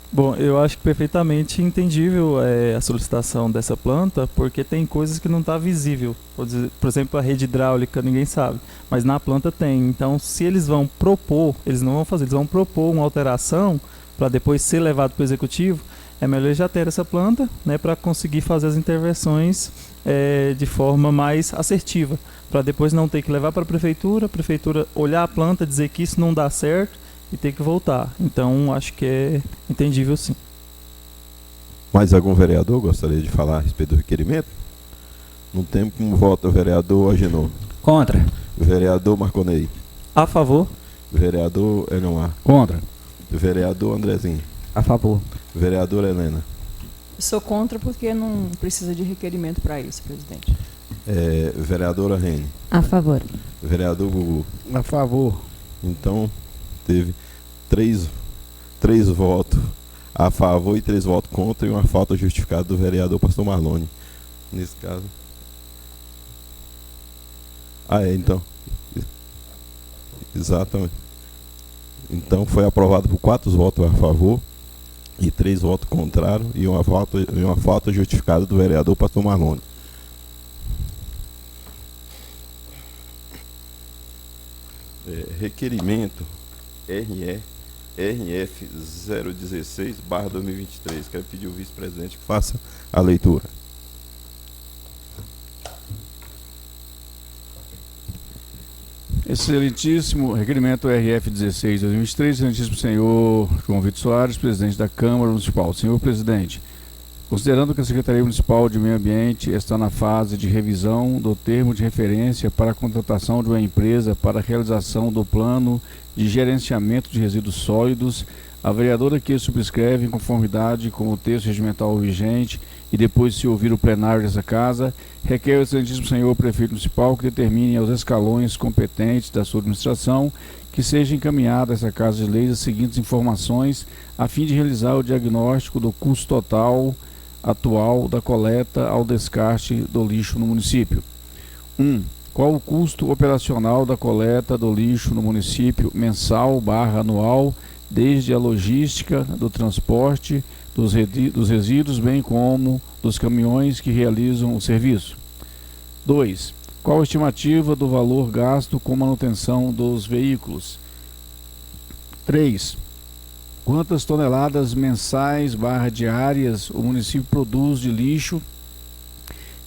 Bom, eu acho que perfeitamente entendível a solicitação dessa planta, porque tem coisas que não está visível. Por exemplo, a rede hidráulica, ninguém sabe, mas na planta tem. Então, se eles vão propor, eles não vão fazer, eles vão propor uma alteração para depois ser levado para o executivo, é melhor já ter essa planta, né, para conseguir fazer as intervenções de forma mais assertiva, para depois não ter que levar para a prefeitura olhar a planta, dizer que isso não dá certo, e ter que voltar. Então, acho que é entendível, sim. Mais algum vereador gostaria de falar a respeito do requerimento? No tempo, como vota o vereador Agenor? Contra. Vereador Marconei? A favor. Vereador Elomar? Contra. Vereador Andrezinho? A favor. Vereadora Helena? Sou contra porque não precisa de requerimento para isso, presidente. Vereadora Rene? A favor. Vereador Gugu? A favor. Então, teve três votos a favor e 3 votos contra e uma falta justificada do vereador Pastor Marlone. Nesse caso. Então. Exatamente. Então foi aprovado por 4 votos a favor e 3 votos contrários e uma falta justificada do vereador Pastor Marlone. Requerimento RF 016/2023. Quero pedir ao vice-presidente que faça a leitura. Excelentíssimo requerimento RF 16/2023, excelentíssimo senhor João Vitor Soares, presidente da Câmara Municipal. Senhor presidente, considerando que a Secretaria Municipal de Meio Ambiente está na fase de revisão do termo de referência para a contratação de uma empresa para a realização do plano de gerenciamento de resíduos sólidos, a vereadora que subscreve em conformidade com o texto regimental vigente e depois de se ouvir o plenário dessa casa, requer ao excelentíssimo senhor prefeito municipal que determine aos escalões competentes da sua administração que seja encaminhada a essa casa de leis as seguintes informações a fim de realizar o diagnóstico do custo total atual da coleta ao descarte do lixo no município. 1. Qual o custo operacional da coleta do lixo no município mensal/anual, desde a logística do transporte dos resíduos, bem como dos caminhões que realizam o serviço? 2. Qual a estimativa do valor gasto com manutenção dos veículos? 3. Quantas toneladas mensais/diárias o município produz de lixo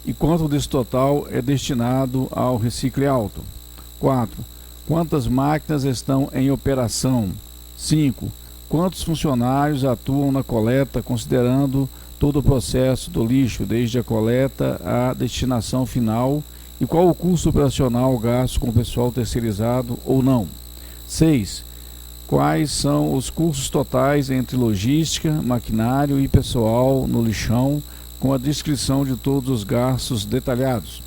e quanto desse total é destinado ao Recicle Alto? 4. Quantas máquinas estão em operação? 5. Quantos funcionários atuam na coleta, considerando todo o processo do lixo, desde a coleta à destinação final, e qual o custo operacional gasto com o pessoal terceirizado ou não? 6. Quais são os custos totais entre logística, maquinário e pessoal no lixão, com a descrição de todos os gastos detalhados?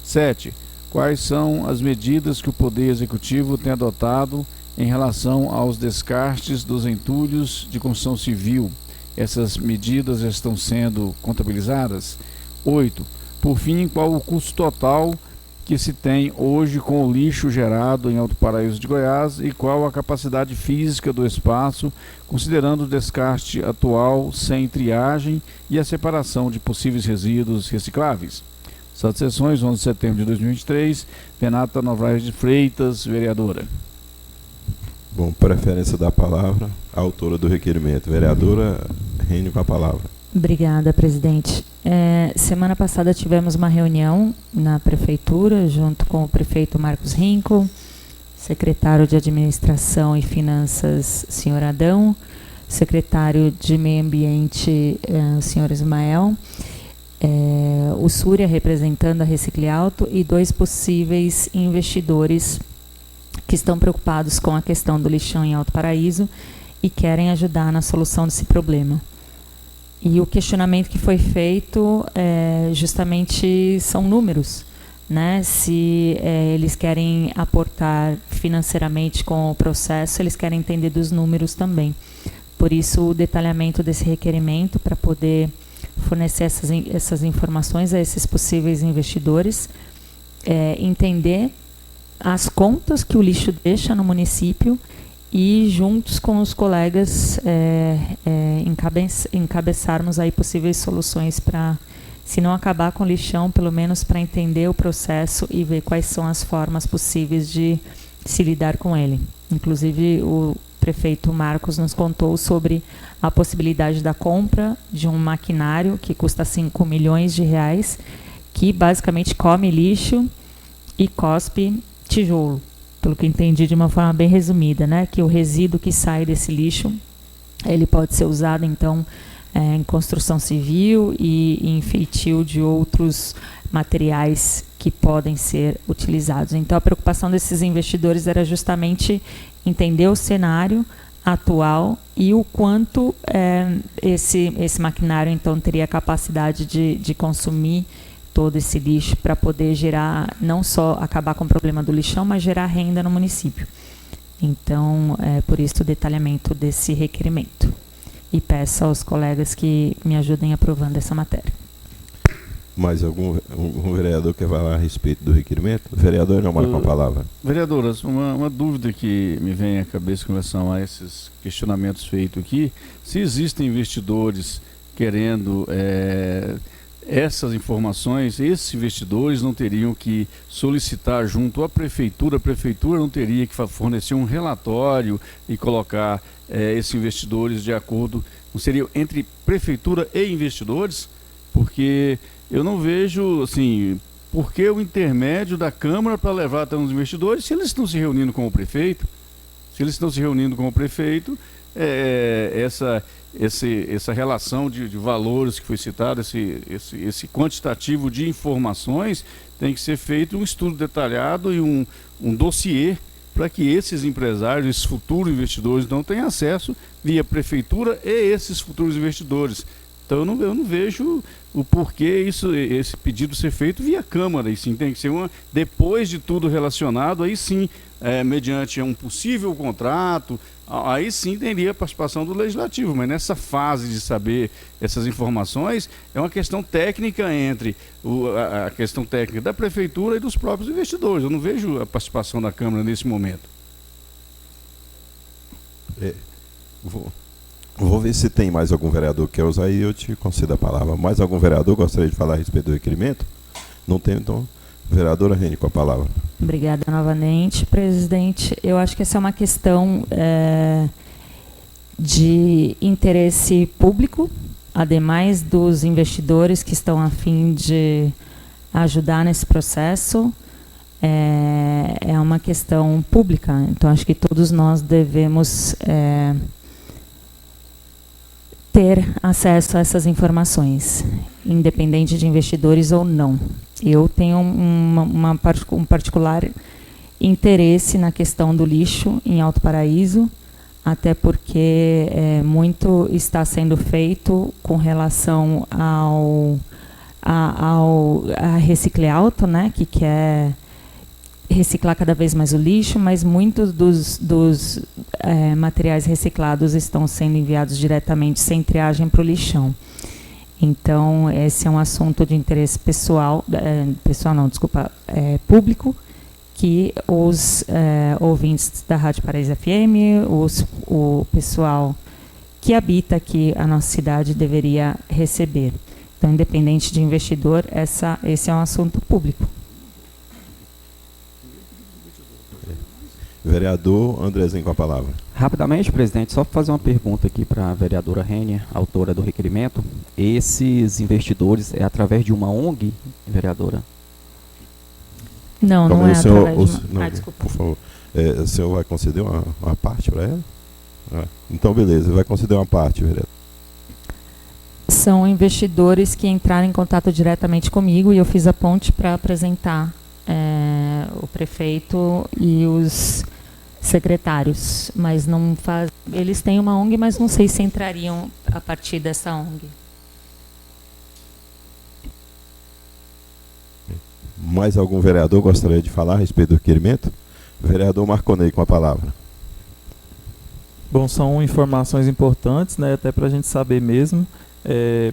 7. Quais são as medidas que o Poder Executivo tem adotado em relação aos descartes dos entulhos de construção civil? Essas medidas estão sendo contabilizadas? 8. Por fim, qual o custo total que se tem hoje com o lixo gerado em Alto Paraíso de Goiás e qual a capacidade física do espaço, considerando o descarte atual sem triagem e a separação de possíveis resíduos recicláveis? Sala de Sessões, 11 de setembro de 2023, Renata Novaes de Freitas, vereadora. Bom, preferência da palavra, a autora do requerimento. Vereadora Rene, com a palavra. Obrigada, presidente. Semana passada tivemos uma reunião na prefeitura, junto com o prefeito Marcos Rinco, secretário de Administração e Finanças, senhor Adão, secretário de Meio Ambiente, senhor Ismael, o Súria representando a Recicle Alto e 2 possíveis investidores que estão preocupados com a questão do lixão em Alto Paraíso e querem ajudar na solução desse problema. E o questionamento que foi feito justamente são números, né? Se eles querem aportar financeiramente com o processo, eles querem entender dos números também. Por isso, o detalhamento desse requerimento para poder fornecer essas informações a esses possíveis investidores, entender as contas que o lixo deixa no município e juntos com os colegas encabeçarmos aí possíveis soluções para, se não acabar com o lixão, pelo menos para entender o processo e ver quais são as formas possíveis de se lidar com ele. Inclusive, o prefeito Marcos nos contou sobre a possibilidade da compra de um maquinário que custa 5 milhões de reais, que basicamente come lixo e cospe tijolo. Pelo que entendi de uma forma bem resumida, né? Que o resíduo que sai desse lixo, ele pode ser usado, então, em construção civil e em feitio de outros materiais que podem ser utilizados. Então, a preocupação desses investidores era justamente entender o cenário atual e o quanto esse maquinário, então, teria a capacidade de consumir todo esse lixo para poder gerar, não só acabar com o problema do lixão, mas gerar renda no município. Então, por isso o detalhamento desse requerimento. E peço aos colegas que me ajudem aprovando essa matéria. Mais algum vereador quer falar a respeito do requerimento? Vereador, não marca a palavra. Vereadoras, uma dúvida que me vem à cabeça com relação a esses questionamentos feitos aqui, se existem investidores querendo essas informações, esses investidores não teriam que solicitar junto à prefeitura, a prefeitura não teria que fornecer um relatório e colocar esses investidores de acordo, não seria entre prefeitura e investidores? Porque eu não vejo, assim, por que o intermédio da Câmara para levar até os investidores se eles estão se reunindo com o prefeito? Se eles estão se reunindo com o prefeito, essa relação de valores que foi citada, esse quantitativo de informações, tem que ser feito um estudo detalhado e um dossiê para que esses empresários, esses futuros investidores, não tenham acesso via prefeitura e esses futuros investidores. Então eu não vejo o porquê esse pedido ser feito via Câmara, e sim tem que ser depois de tudo relacionado, aí sim, mediante um possível contrato, aí sim teria a participação do Legislativo, mas nessa fase de saber essas informações, é uma questão técnica entre a questão técnica da Prefeitura e dos próprios investidores. Eu não vejo a participação da Câmara nesse momento. Vou ver se tem mais algum vereador que quer usar e eu te concedo a palavra. Mais algum vereador gostaria de falar a respeito do requerimento? Não tem, então. Vereadora Rene, com a palavra. Obrigada novamente, presidente. Eu acho que essa é uma questão de interesse público, ademais dos investidores que estão a fim de ajudar nesse processo, é uma questão pública. Então, acho que todos nós devemos ter acesso a essas informações, independente de investidores ou não. Eu tenho um particular interesse na questão do lixo em Alto Paraíso, até porque muito está sendo feito com relação a Recicle Alto, né, que quer reciclar cada vez mais o lixo, mas muitos dos materiais reciclados estão sendo enviados diretamente sem triagem para o lixão. Então, esse é um assunto de interesse público, que os ouvintes da Rádio Paraíso FM, o pessoal que habita aqui a nossa cidade deveria receber. Então, independente de investidor, esse é um assunto público. Vereador Andrezinho com a palavra. Rapidamente, presidente, só fazer uma pergunta aqui para a vereadora Rênia, autora do requerimento. Esses investidores é através de uma ONG, vereadora? Não, não é através de uma... desculpa. Por favor. O senhor vai conceder uma parte para ela? Então, beleza, vai conceder uma parte, vereador. São investidores que entraram em contato diretamente comigo e eu fiz a ponte para apresentar o prefeito e os secretários, mas não faz. Eles têm uma ONG, mas não sei se entrariam a partir dessa ONG. Mais algum vereador gostaria de falar a respeito do requerimento? Vereador Marconei com a palavra. Bom, são informações importantes, né, até para a gente saber mesmo.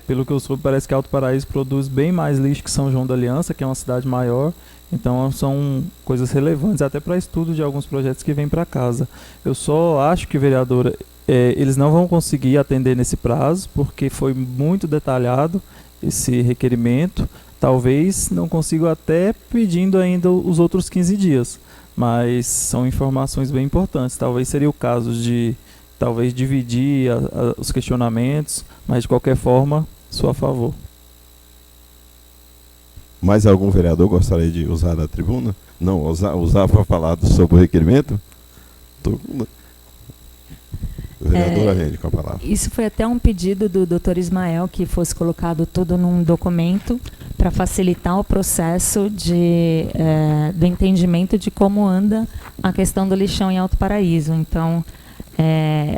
Pelo que eu soube, parece que Alto Paraíso produz bem mais lixo que São João da Aliança, que é uma cidade maior. Então, são coisas relevantes, até para estudo de alguns projetos que vêm para casa. Eu só acho que, vereadora, eles não vão conseguir atender nesse prazo, porque foi muito detalhado esse requerimento. Talvez não consigam até pedindo ainda os outros 15 dias, mas são informações bem importantes. Talvez seria o caso de dividir os questionamentos, mas de qualquer forma, sou a favor. Mais algum vereador gostaria de usar da tribuna? Não, usar para falar sobre o requerimento? Vereadora Rende, com a palavra. Isso foi até um pedido do Dr. Ismael, que fosse colocado tudo num documento para facilitar o processo do entendimento de como anda a questão do lixão em Alto Paraíso. Então,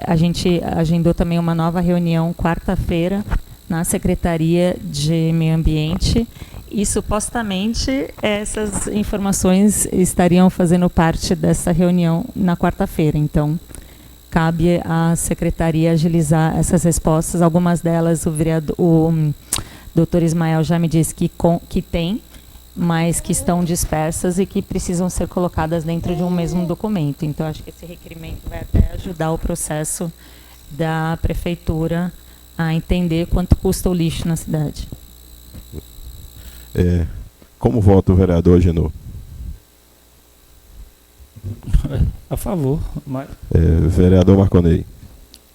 a gente agendou também uma nova reunião quarta-feira na Secretaria de Meio Ambiente e supostamente essas informações estariam fazendo parte dessa reunião na quarta-feira. Então, cabe à Secretaria agilizar essas respostas. Algumas delas o Dr. Ismael já me disse que tem, mas que estão dispersas e que precisam ser colocadas dentro de um mesmo documento. Então, acho que esse requerimento vai até ajudar o processo da Prefeitura a entender quanto custa o lixo na cidade. Como vota o vereador Agenor? A favor. Vereador Marconei.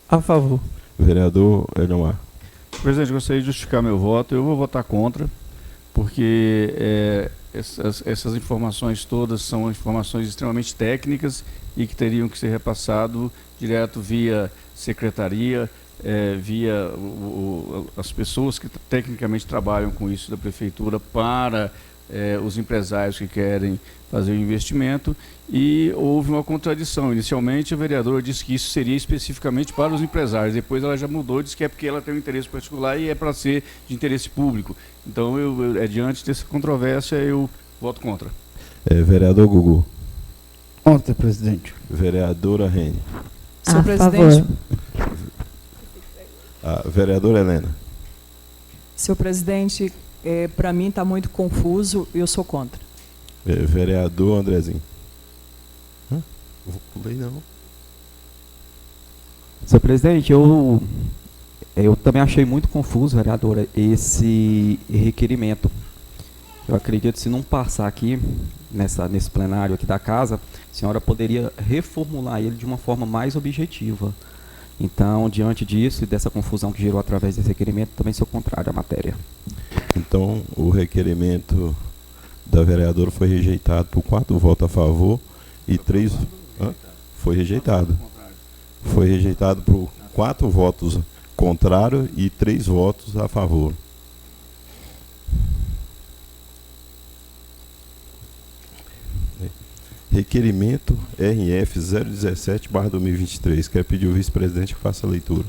A favor. Vereador Eliomar. Presidente, gostaria de justificar meu voto. Eu vou votar contra, porque essas informações todas são informações extremamente técnicas e que teriam que ser repassado direto via secretaria, via as pessoas que tecnicamente trabalham com isso da prefeitura para os empresários que querem fazer o investimento, e houve uma contradição. Inicialmente a vereadora disse que isso seria especificamente para os empresários, depois ela já mudou e disse que é porque ela tem um interesse particular e é para ser de interesse público. Então, diante dessa controvérsia, eu voto contra. Vereador Gugu. Contra, presidente. Vereadora Rene. Senhor presidente. Vereadora Helena. Senhor presidente, para mim está muito confuso e eu sou contra. Vereador Andrezinho. Vou pulei não. Senhor presidente, eu também achei muito confuso, vereadora, esse requerimento. Eu acredito que se não passar aqui, nesse plenário aqui da casa, a senhora poderia reformular ele de uma forma mais objetiva. Então, diante disso e dessa confusão que gerou através desse requerimento, também sou contrário à matéria. Então, o requerimento da vereadora foi rejeitado por 4 votos a favor e 3... Foi rejeitado. Foi rejeitado por 4 votos contrários e 3 votos a favor. Requerimento RF 017/2023. Quero pedir ao vice-presidente que faça a leitura.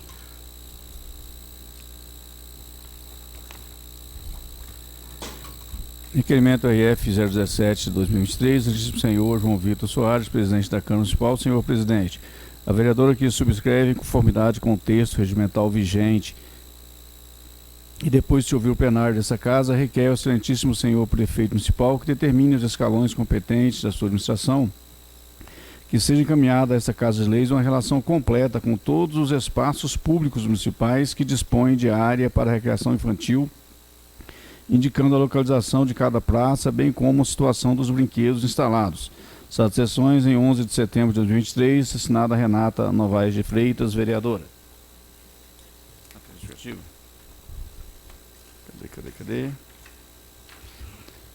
Requerimento RF 017/2023, registro do senhor João Vitor Soares, presidente da Câmara Municipal. Senhor presidente, a vereadora que subscreve em conformidade com o texto regimental vigente e depois de se ouvir o plenário dessa casa, requer ao excelentíssimo senhor prefeito municipal que determine os escalões competentes da sua administração que seja encaminhada a esta Casa de Leis uma relação completa com todos os espaços públicos municipais que dispõem de área para recreação infantil, indicando a localização de cada praça, bem como a situação dos brinquedos instalados. Sala de sessões em 11 de setembro de 2023, assinada Renata Novaes de Freitas, vereadora. Cadê?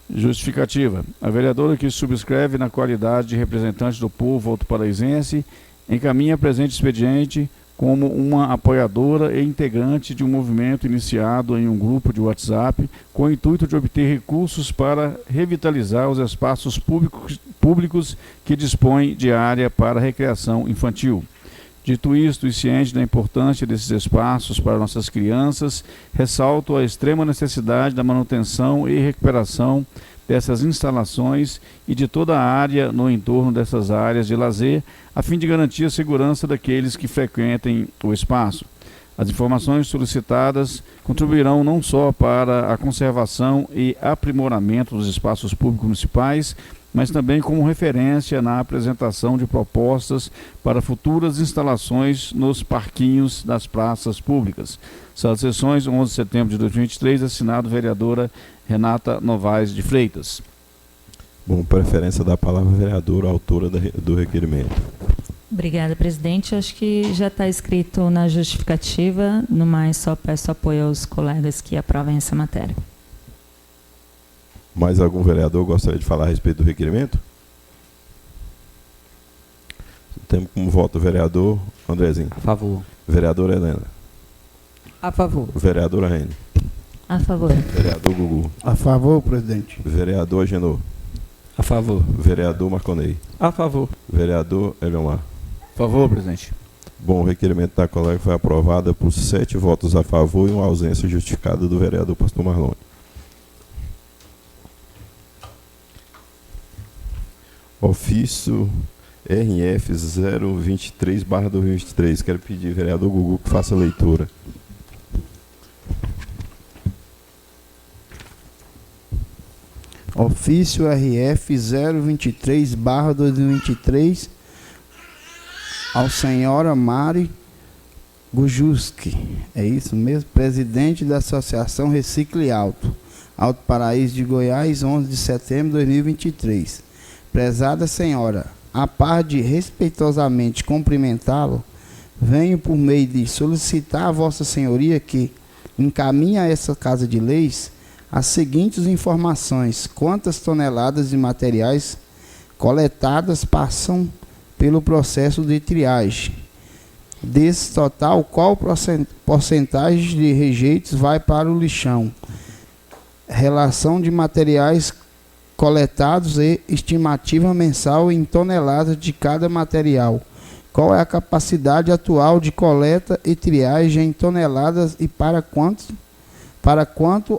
Justificativa. A vereadora que subscreve na qualidade de representante do povo autoparaisense encaminha presente expediente como uma apoiadora e integrante de um movimento iniciado em um grupo de WhatsApp com o intuito de obter recursos para revitalizar os espaços públicos que dispõem de área para recreação infantil. Dito isto, e ciente da importância desses espaços para nossas crianças, ressalto a extrema necessidade da manutenção e recuperação dessas instalações e de toda a área no entorno dessas áreas de lazer, a fim de garantir a segurança daqueles que frequentem o espaço. As informações solicitadas contribuirão não só para a conservação e aprimoramento dos espaços públicos municipais, mas também como referência na apresentação de propostas para futuras instalações nos parquinhos das praças públicas. Sala de sessões, 11 de setembro de 2023, assinado vereadora Renata Novaes de Freitas. Bom, preferência da palavra vereadora, autora do requerimento. Obrigada, presidente. Acho que já está escrito na justificativa, no mais só peço apoio aos colegas que aprovem essa matéria. Mais algum vereador gostaria de falar a respeito do requerimento? Temos como voto o vereador Andrezinho. A favor. Vereadora Helena. A favor. Vereadora Rene. A favor. Vereador Gugu. A favor, presidente. Vereador Agenor. A favor. Vereador Marconei. A favor. Vereador Eliomar. A favor, presidente. Bom, o requerimento da colega foi aprovado por 7 votos a favor e uma ausência justificada do vereador Pastor Marlone. Ofício RF 023/2023. Quero pedir, vereador Gugu, que faça a leitura. Ofício RF 023/2023 ao senhora Mari Gujuski, é isso mesmo? Presidente da Associação Recicle Alto Paraíso de Goiás, 11 de setembro de 2023. Prezada senhora, a par de respeitosamente cumprimentá-lo, venho por meio de solicitar a vossa senhoria que encaminhe a essa Casa de Leis as seguintes informações: quantas toneladas de materiais coletadas passam pelo processo de triagem. Desse total, qual porcentagem de rejeitos vai para o lixão? Relação de materiais coletados e estimativa mensal em toneladas de cada material. Qual é a capacidade atual de coleta e triagem em toneladas e para quanto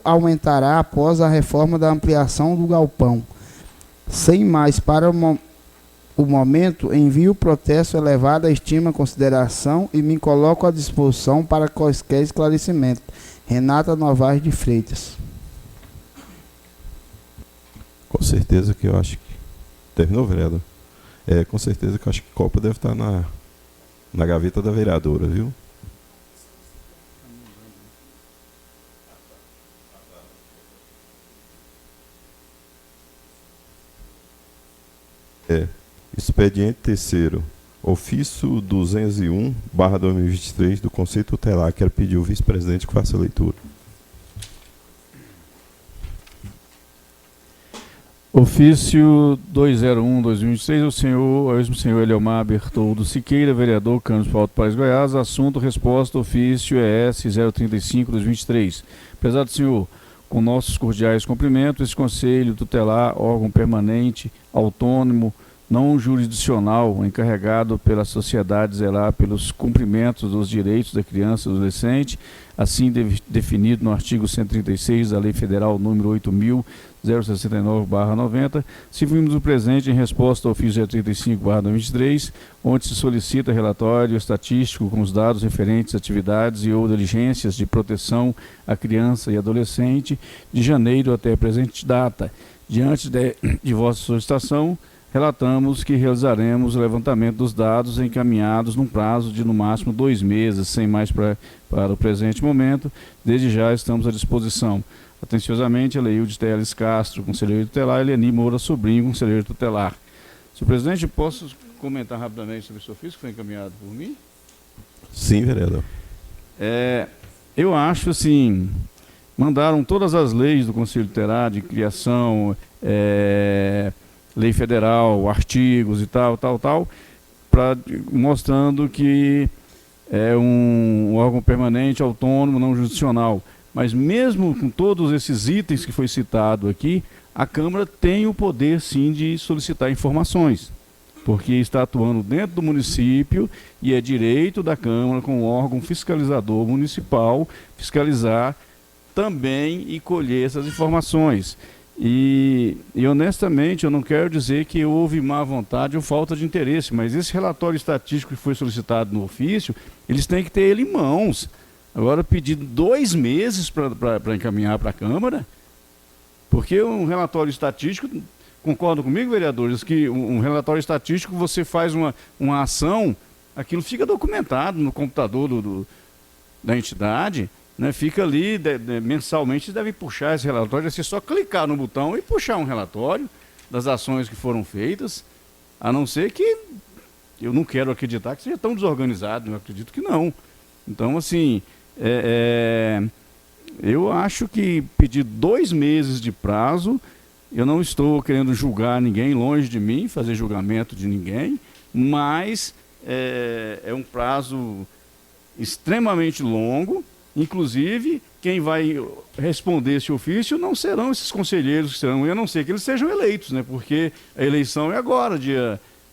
aumentará após a reforma da ampliação do galpão? Sem mais, para o momento, envio o protesto elevado à estima consideração e me coloco à disposição para quaisquer esclarecimento. Renata Novaes de Freitas. Com certeza que eu acho que... Terminou, vereador? Com certeza que eu acho que Copa deve estar na gaveta da vereadora, viu? Expediente terceiro. Ofício 201/2023 do Conselho Tutelar. Quero pedir ao vice-presidente que faça a leitura. Ofício 201/2026, ao mesmo senhor Eliomar Bertoldo Siqueira, vereador, Campos do Alto Paraíso, Goiás. Assunto, resposta, ofício ES 035/2023. Prezado senhor, com nossos cordiais cumprimentos, esse Conselho Tutelar, órgão permanente, autônomo, não jurisdicional, encarregado pela sociedade zelar pelos cumprimentos dos direitos da criança e do adolescente, assim definido no artigo 136 da Lei Federal número 8.069/90, se vimos o presente em resposta ao ofício 035/2023, onde se solicita relatório estatístico com os dados referentes a atividades e ou diligências de proteção à criança e adolescente de janeiro até a presente data. Diante de vossa solicitação, relatamos que realizaremos o levantamento dos dados encaminhados num prazo de no máximo 2 meses, sem mais para o presente momento. Desde já estamos à disposição. Atenciosamente, Aleilde Teles Castro, conselheiro tutelar, e Eleni Moura Sobrinho, conselheiro tutelar. Senhor presidente, posso comentar rapidamente sobre esse ofício que foi encaminhado por mim? Sim, vereador. Eu acho assim, mandaram todas as leis do Conselho Tutelar de criação, lei federal, artigos e tal, mostrando que é um órgão permanente, autônomo, não jurisdicional. Mas mesmo com todos esses itens que foi citado aqui, a Câmara tem o poder, sim, de solicitar informações, porque está atuando dentro do município e é direito da Câmara, com o órgão fiscalizador municipal, fiscalizar também e colher essas informações. E honestamente, eu não quero dizer que houve má vontade ou falta de interesse, mas esse relatório estatístico que foi solicitado no ofício, eles têm que ter ele em mãos. Agora, pedir 2 meses para encaminhar para a Câmara, porque um relatório estatístico, concordam comigo, vereadores, que um relatório estatístico, você faz uma ação, aquilo fica documentado no computador da entidade, né, fica ali, mensalmente, deve puxar esse relatório, é só clicar no botão e puxar um relatório das ações que foram feitas, a não ser que, eu não quero acreditar que seja tão desorganizado, eu acredito que não. Então, assim, eu acho que pedir 2 meses de prazo, eu não estou querendo julgar ninguém, longe de mim, fazer julgamento de ninguém, mas é um prazo extremamente longo. Inclusive, quem vai responder esse ofício não serão esses conselheiros que serão, a não ser que eles sejam eleitos, né? Porque a eleição é agora,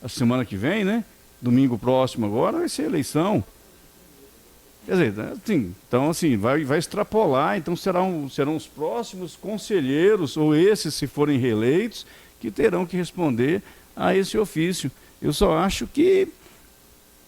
a semana que vem, né? Domingo próximo agora vai ser a eleição. Quer dizer, assim, então assim, vai extrapolar, então serão os próximos conselheiros, ou esses, se forem reeleitos, que terão que responder a esse ofício. Eu só acho que,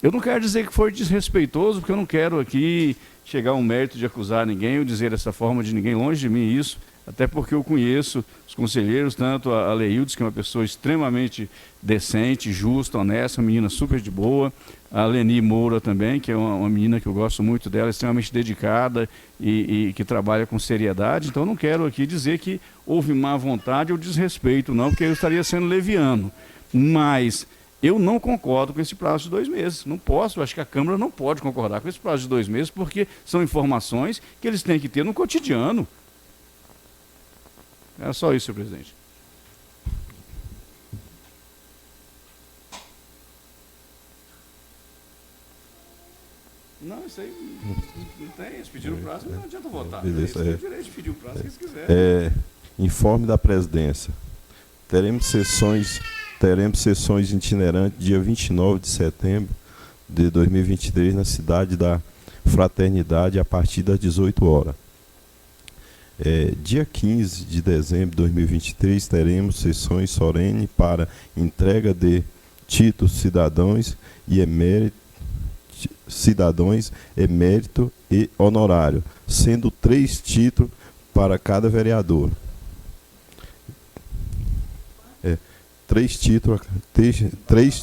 eu não quero dizer que foi desrespeitoso, porque eu não quero aqui chegar ao mérito de acusar ninguém ou dizer dessa forma de ninguém, longe de mim isso, até porque eu conheço os conselheiros, tanto a Leildes, que é uma pessoa extremamente decente, justa, honesta, uma menina super de boa, a Eleni Moura também, que é uma menina que eu gosto muito dela, extremamente dedicada e que trabalha com seriedade. Então eu não quero aqui dizer que houve má vontade ou desrespeito, não, porque eu estaria sendo leviano. Mas eu não concordo com esse prazo de 2 meses. Não posso, acho que a Câmara não pode concordar com esse prazo de 2 meses, porque são informações que eles têm que ter no cotidiano. É só isso, senhor presidente. Não, isso aí não tem. Eles pediram o prazo, não adianta votar. Eles têm o direito de pedir o prazo que eles quiserem. Informe da presidência. Teremos sessões itinerantes dia 29 de setembro de 2023 na cidade da Fraternidade a partir das 18 horas. Dia 15 de dezembro de 2023 teremos sessões solenes para entrega de títulos cidadãos emérito e honorário, sendo 3 títulos para cada vereador. 3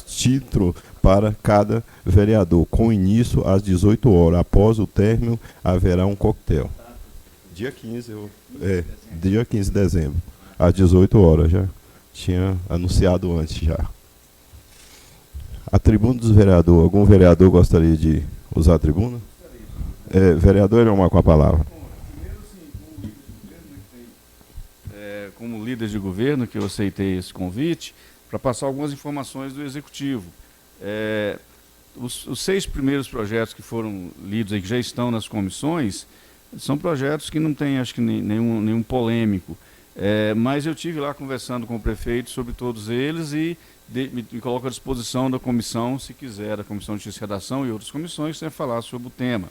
títulos para cada vereador, com início às 18 horas. Após o término, haverá um coquetel. Dia 15, dia 15 de dezembro, às 18 horas, já tinha anunciado antes já. A tribuna dos vereadores, algum vereador gostaria de usar a tribuna? Vereador Eliomar com a palavra. Primeiro, sim, como líder de governo, que eu aceitei esse convite, para passar algumas informações do Executivo. Os 6 primeiros projetos que foram lidos aí, que já estão nas comissões, são projetos que não têm, acho que, nenhum polêmico. Mas eu tive lá conversando com o prefeito sobre todos eles e me coloco à disposição da comissão, se quiser, da Comissão de Justiça e Redação e outras comissões, para falar sobre o tema.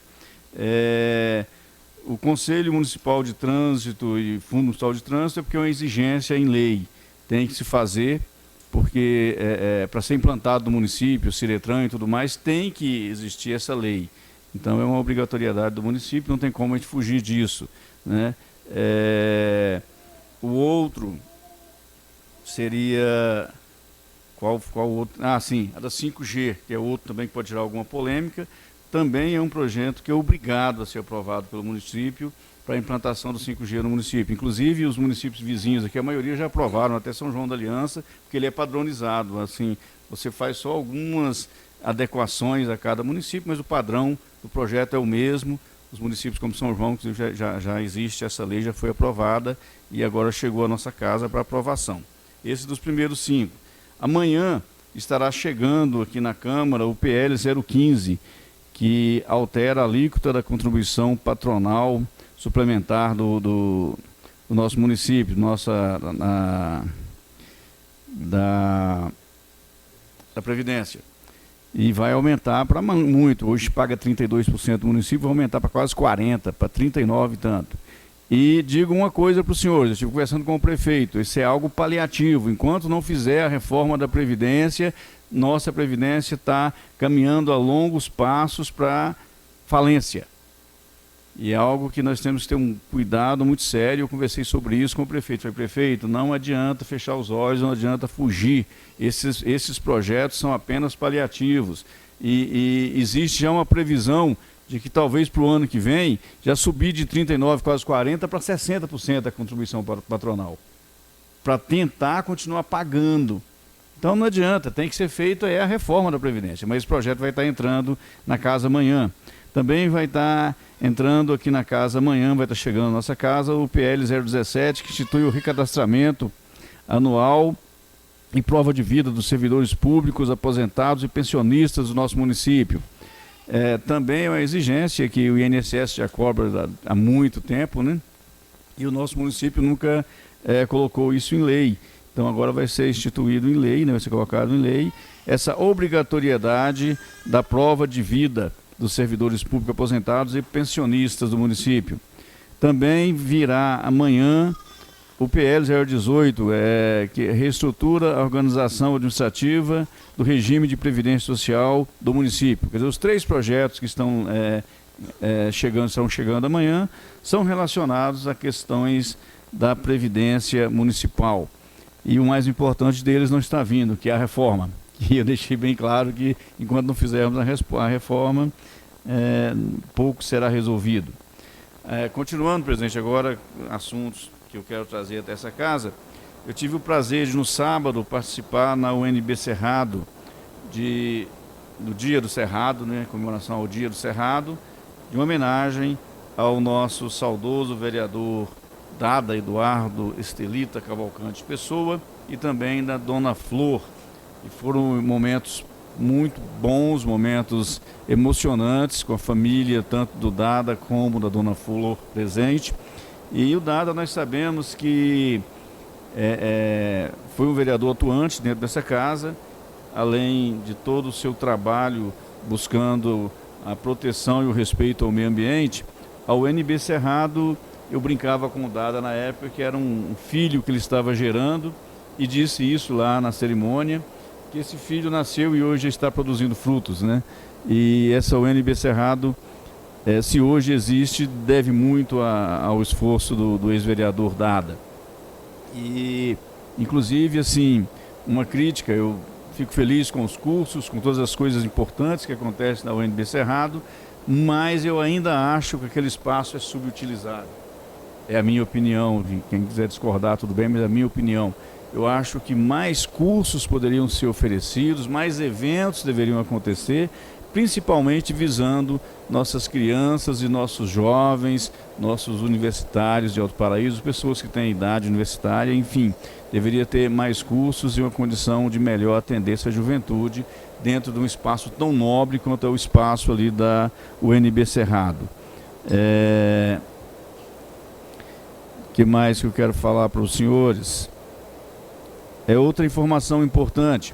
O Conselho Municipal de Trânsito e Fundo Municipal de Trânsito é porque é uma exigência em lei, tem que se fazer, porque para ser implantado no município, o Ciretran e tudo mais, tem que existir essa lei. Então é uma obrigatoriedade do município, não tem como a gente fugir disso, né? O outro seria... Qual outro? Sim, a da 5G, que é outro também que pode gerar alguma polêmica. Também é um projeto que é obrigado a ser aprovado pelo município para a implantação do 5G no município. Inclusive, os municípios vizinhos aqui, a maioria já aprovaram, até São João da Aliança, porque ele é padronizado. Assim, você faz só algumas adequações a cada município, mas o padrão do projeto é o mesmo. Os municípios como São João, que já existe essa lei, já foi aprovada e agora chegou à nossa casa para aprovação. Esse dos primeiros 5. Amanhã estará chegando aqui na Câmara o PL 015, que altera a alíquota da contribuição patronal suplementar do nosso município, da Previdência. E vai aumentar para muito. Hoje paga 32% do município, vai aumentar para quase 40%, para 39% e tanto. E digo uma coisa para os senhores, eu estive conversando com o prefeito, isso é algo paliativo. Enquanto não fizer a reforma da Previdência, nossa Previdência está caminhando a longos passos para falência. E é algo que nós temos que ter um cuidado muito sério. Eu conversei sobre isso com o prefeito. Falei, prefeito, não adianta fechar os olhos, não adianta fugir. Esses projetos são apenas paliativos. E existe já uma previsão de que talvez para o ano que vem já subir de 39%, quase 40% para 60% a contribuição patronal. Para tentar continuar pagando. Então não adianta, tem que ser feita a reforma da Previdência. Mas esse projeto vai estar entrando na casa amanhã. Também vai estar entrando aqui na casa amanhã, vai estar chegando na nossa casa, o PL 017, que institui o recadastramento anual e prova de vida dos servidores públicos, aposentados e pensionistas do nosso município. Também é uma exigência que o INSS já cobra há muito tempo, né? E o nosso município nunca colocou isso em lei. Então agora vai ser instituído em lei, né? Vai ser colocado em lei, essa obrigatoriedade da prova de vida dos servidores públicos aposentados e pensionistas do município. Também virá amanhã o PL 018, que reestrutura a organização administrativa do regime de previdência social do município. Quer dizer, os 3 projetos que estão estão chegando amanhã são relacionados a questões da previdência municipal. E o mais importante deles não está vindo, que é a reforma. E eu deixei bem claro que, enquanto não fizermos a reforma, pouco será resolvido. Continuando, presidente, agora assuntos que eu quero trazer até essa casa. Eu tive o prazer de, no sábado, participar na UNB Cerrado, do Dia do Cerrado, né, comemoração ao Dia do Cerrado, de uma homenagem ao nosso saudoso vereador Dada Eduardo Estelita Cavalcante Pessoa e também da Dona Flor. E foram momentos muito bons, momentos emocionantes com a família, tanto do Dada como da Dona Flor presente. E o Dada, nós sabemos que foi um vereador atuante dentro dessa casa, além de todo o seu trabalho buscando a proteção e o respeito ao meio ambiente. A UNB Cerrado, eu brincava com o Dada na época que era um filho que ele estava gerando, e disse isso lá na cerimônia, que esse filho nasceu e hoje está produzindo frutos, né? E essa UNB Cerrado, se hoje existe, deve muito ao esforço do ex-vereador Dada. E, inclusive, assim, uma crítica, eu fico feliz com os cursos, com todas as coisas importantes que acontecem na UNB Cerrado, mas eu ainda acho que aquele espaço é subutilizado. É a minha opinião, quem quiser discordar tudo bem, mas é a minha opinião. Eu acho que mais cursos poderiam ser oferecidos, mais eventos deveriam acontecer, principalmente visando nossas crianças e nossos jovens, nossos universitários de Alto Paraíso, pessoas que têm idade universitária, enfim, deveria ter mais cursos e uma condição de melhor atender essa juventude dentro de um espaço tão nobre quanto é o espaço ali da UNB Cerrado. Que mais que eu quero falar para os senhores? Outra informação importante.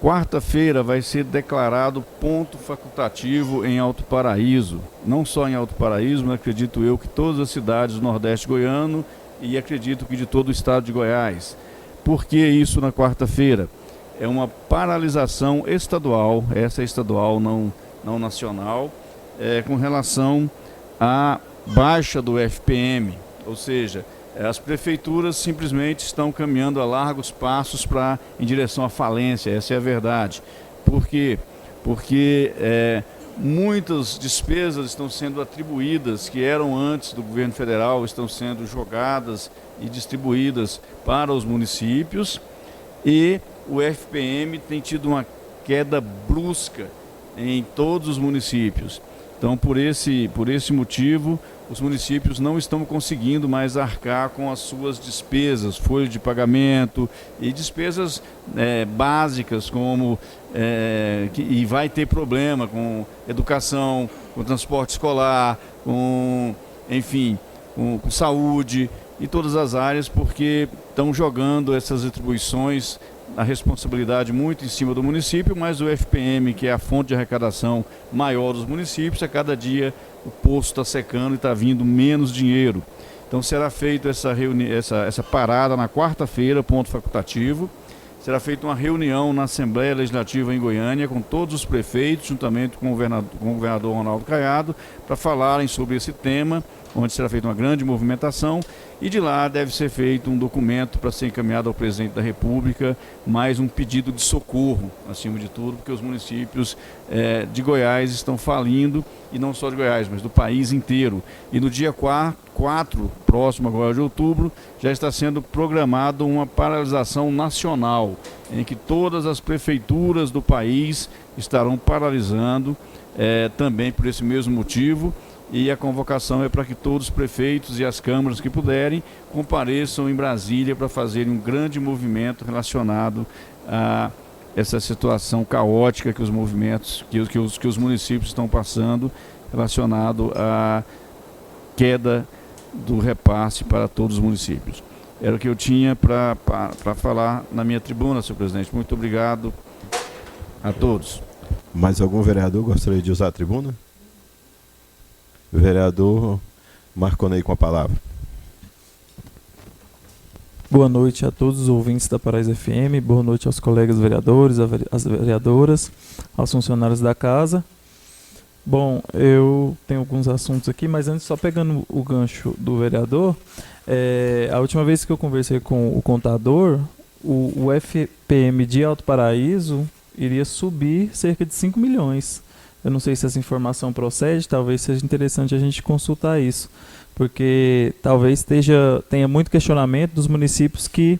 Quarta-feira vai ser declarado ponto facultativo em Alto Paraíso. Não só em Alto Paraíso, mas acredito eu que todas as cidades do Nordeste goiano e acredito que de todo o estado de Goiás. Por que isso na quarta-feira? É uma paralisação estadual, essa é estadual, não nacional, com relação à baixa do FPM, ou seja, as prefeituras simplesmente estão caminhando a largos passos em direção à falência, essa é a verdade. Por quê? Porque muitas despesas estão sendo atribuídas, que eram antes do governo federal, estão sendo jogadas e distribuídas para os municípios, e o FPM tem tido uma queda brusca em todos os municípios. Então, por esse motivo, os municípios não estão conseguindo mais arcar com as suas despesas, folha de pagamento e despesas básicas, como e vai ter problema com educação, com transporte escolar, com saúde e todas as áreas, porque estão jogando essas atribuições, a responsabilidade muito em cima do município, mas o FPM, que é a fonte de arrecadação maior dos municípios, a cada dia o poço está secando e está vindo menos dinheiro. Então será feita essa parada na quarta-feira, ponto facultativo. Será feita uma reunião na Assembleia Legislativa em Goiânia com todos os prefeitos, juntamente com o governador Ronaldo Caiado, para falarem sobre esse tema, onde será feita uma grande movimentação, e de lá deve ser feito um documento para ser encaminhado ao presidente da República, mais um pedido de socorro, acima de tudo, porque os municípios de Goiás estão falindo, e não só de Goiás, mas do país inteiro. E no dia 4, próximo agora de outubro, já está sendo programado uma paralisação nacional, em que todas as prefeituras do país estarão paralisando, também por esse mesmo motivo. E a convocação é para que todos os prefeitos e as câmaras que puderem compareçam em Brasília para fazerem um grande movimento relacionado a essa situação caótica que os movimentos, que os municípios estão passando, relacionado à queda do repasse para todos os municípios. Era o que eu tinha para falar na minha tribuna, senhor presidente. Muito obrigado a todos. Mais algum vereador gostaria de usar a tribuna? Vereador Marconei com a palavra. Boa noite a todos os ouvintes da Paraíso FM, boa noite aos colegas vereadores, às vereadoras, aos funcionários da casa. Bom, eu tenho alguns assuntos aqui, mas antes, só pegando o gancho do vereador, a última vez que eu conversei com o contador, o FPM de Alto Paraíso iria subir cerca de 5 milhões. Eu não sei se essa informação procede, talvez seja interessante a gente consultar isso, porque talvez tenha muito questionamento dos municípios que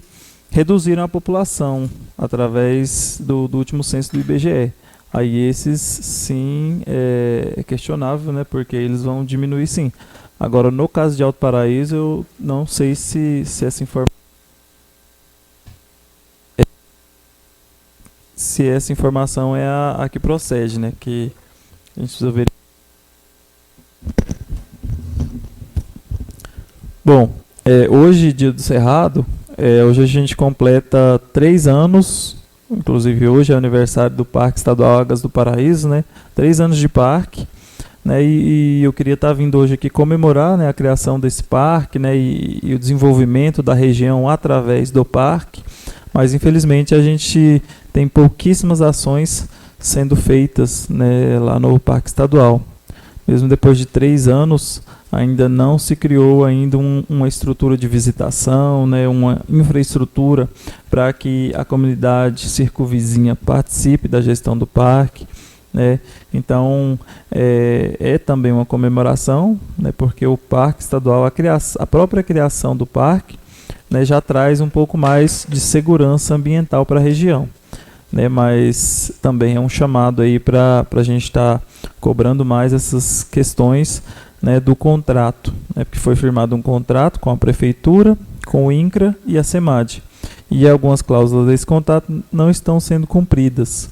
reduziram a população através do último censo do IBGE. Aí esses, sim, é questionável, né, porque eles vão diminuir, sim. Agora, no caso de Alto Paraíso, eu não sei se essa informação... Se essa informação é a que procede, né, que a gente precisa ver. Bom, hoje, dia do Cerrado, hoje a gente completa 3 anos, inclusive hoje é aniversário do Parque Estadual Águas do Paraíso, né? 3 anos de parque, né? E eu queria estar vindo hoje aqui comemorar, né, a criação desse parque, né, e o desenvolvimento da região através do parque, mas infelizmente a gente tem pouquíssimas ações sendo feitas, né, lá no Parque Estadual. Mesmo depois de 3 anos, ainda não se criou ainda uma estrutura de visitação, né, uma infraestrutura para que a comunidade circunvizinha participe da gestão do parque, né. Então, é também uma comemoração, né, porque o Parque Estadual, a própria criação do parque, né, já traz um pouco mais de segurança ambiental para a região. né, mas também é um chamado aí para a gente estar cobrando mais essas questões, né, do contrato, né, porque foi firmado um contrato com a Prefeitura, com o INCRA e a SEMAD, e algumas cláusulas desse contrato não estão sendo cumpridas,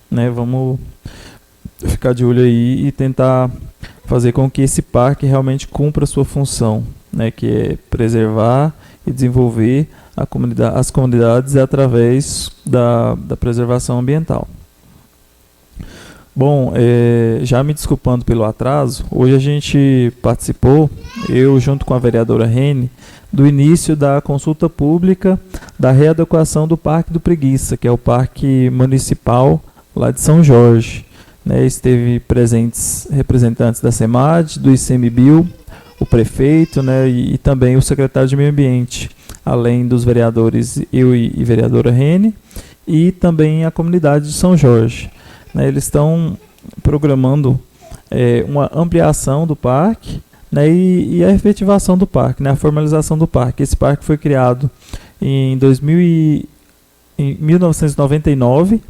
né. Vamos ficar de olho aí e tentar fazer com que esse parque realmente cumpra a sua função, né, que é preservar e desenvolver as comunidades através da preservação ambiental. Bom, já me desculpando pelo atraso, hoje a gente participou, eu junto com a vereadora Rene, do início da consulta pública da readequação do Parque do Preguiça, que é o parque municipal lá de São Jorge. Né, esteve presentes representantes da SEMAD, do ICMBio, o prefeito, né, e também o secretário de Meio Ambiente, além dos vereadores, eu e vereadora Rene, e também a comunidade de São Jorge. Né, eles estão programando uma ampliação do parque, né, e a efetivação do parque, né, a formalização do parque. Esse parque foi criado em 1999,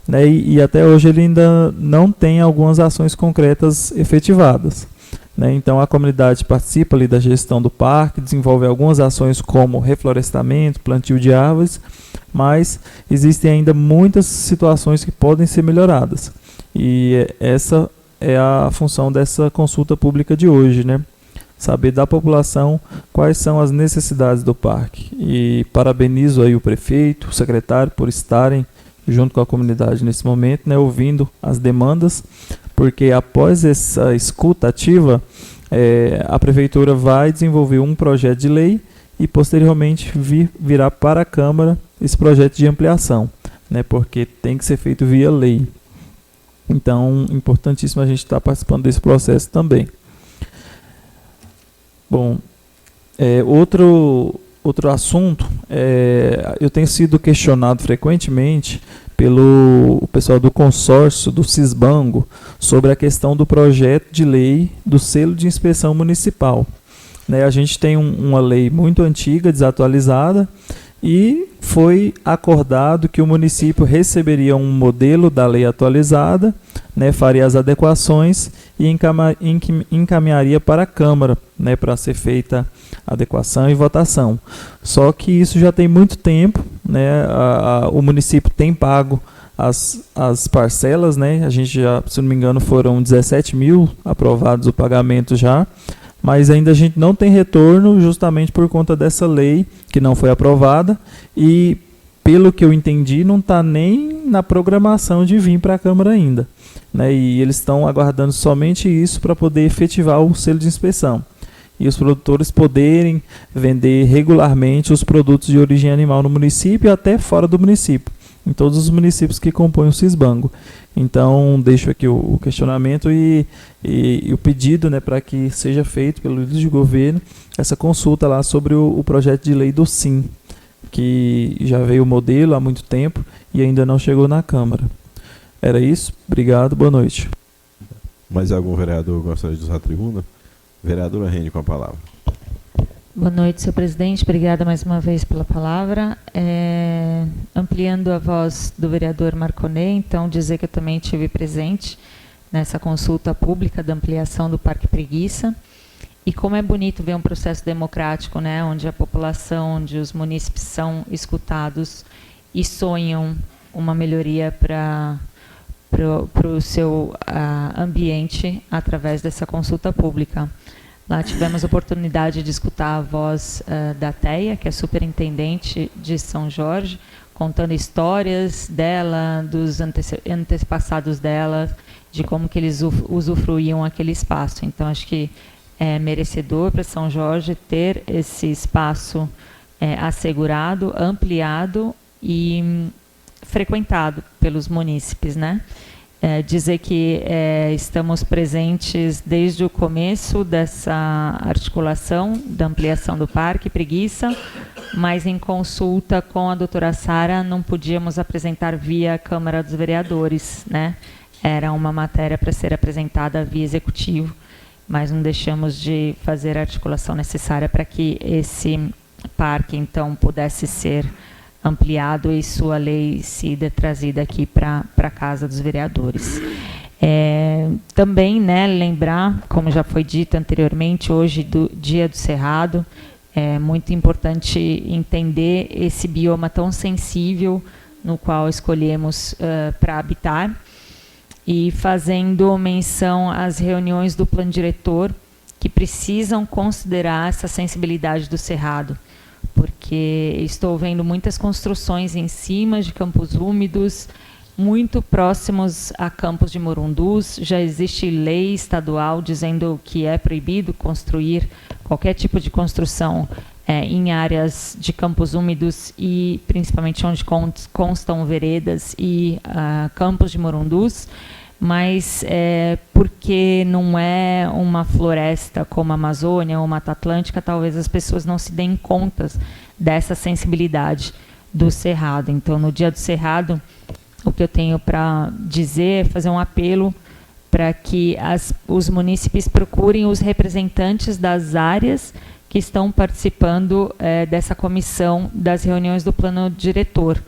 né, e até hoje ele ainda não tem algumas ações concretas efetivadas. Né, então a comunidade participa ali da gestão do parque, desenvolve algumas ações como reflorestamento, plantio de árvores, mas existem ainda muitas situações que podem ser melhoradas. E essa é a função dessa consulta pública de hoje, né? Saber da população quais são as necessidades do parque. E parabenizo aí o prefeito, o secretário por estarem junto com a comunidade nesse momento, né, ouvindo as demandas, porque após essa escuta ativa, a prefeitura vai desenvolver um projeto de lei e posteriormente virá para a Câmara esse projeto de ampliação, né, porque tem que ser feito via lei. Então, importantíssimo a gente estar participando desse processo também. Bom, outro assunto, eu tenho sido questionado frequentemente pelo pessoal do consórcio do Cisbango sobre a questão do projeto de lei do selo de inspeção municipal. Né, a gente tem uma lei muito antiga, desatualizada, e foi acordado que o município receberia um modelo da lei atualizada, né, faria as adequações e encaminharia para a Câmara, né, para ser feita adequação e votação. Só que isso já tem muito tempo, né, o município tem pago as parcelas, né, a gente já, se não me engano, foram 17 mil aprovados o pagamento já, mas ainda a gente não tem retorno justamente por conta dessa lei que não foi aprovada e, pelo que eu entendi, não está nem na programação de vir para a Câmara ainda. Né, e eles estão aguardando somente isso para poder efetivar o selo de inspeção. E os produtores poderem vender regularmente os produtos de origem animal no município e até fora do município, em todos os municípios que compõem o Cisbango. Então, deixo aqui o questionamento e o pedido, né, para que seja feito pelo líder de governo essa consulta lá sobre o projeto de lei do SIM, que já veio o modelo há muito tempo e ainda não chegou na Câmara. Era isso. Obrigado. Boa noite. Mais algum vereador gostaria de usar a tribuna? Vereadora Rene com a palavra. Boa noite, senhor presidente. Obrigada mais uma vez pela palavra. Ampliando a voz do vereador Marconnet, então dizer que eu também estive presente nessa consulta pública da ampliação do Parque Preguiça. E como é bonito ver um processo democrático, né, onde a população, onde os munícipes são escutados e sonham uma melhoria para o seu ambiente através dessa consulta pública. Lá tivemos a oportunidade de escutar a voz da Teia, que é superintendente de São Jorge, contando histórias dela, dos antepassados dela, de como que eles usufruíam aquele espaço. Então, acho que é merecedor para São Jorge ter esse espaço assegurado, ampliado e frequentado pelos munícipes, né? Dizer que estamos presentes desde o começo dessa articulação da ampliação do Parque Preguiça, mas em consulta com a doutora Sara não podíamos apresentar via Câmara dos Vereadores, né? Era uma matéria para ser apresentada via Executivo, mas não deixamos de fazer a articulação necessária para que esse parque, então, pudesse ser ampliado e sua lei sido trazida aqui para a Casa dos Vereadores. Também, né, lembrar, como já foi dito anteriormente, hoje do Dia do Cerrado, é muito importante entender esse bioma tão sensível no qual escolhemos para habitar, e fazendo menção às reuniões do plano diretor que precisam considerar essa sensibilidade do Cerrado, porque estou vendo muitas construções em cima de campos úmidos, muito próximos a campos de morundus. Já existe lei estadual dizendo que é proibido construir qualquer tipo de construção em áreas de campos úmidos e principalmente onde constam veredas e campos de morundus, mas porque não é uma floresta como a Amazônia ou Mata Atlântica, talvez as pessoas não se deem conta dessa sensibilidade do Cerrado. Então, no Dia do Cerrado, o que eu tenho para dizer é fazer um apelo para que os munícipes procurem os representantes das áreas que estão participando dessa comissão das reuniões do plano diretor.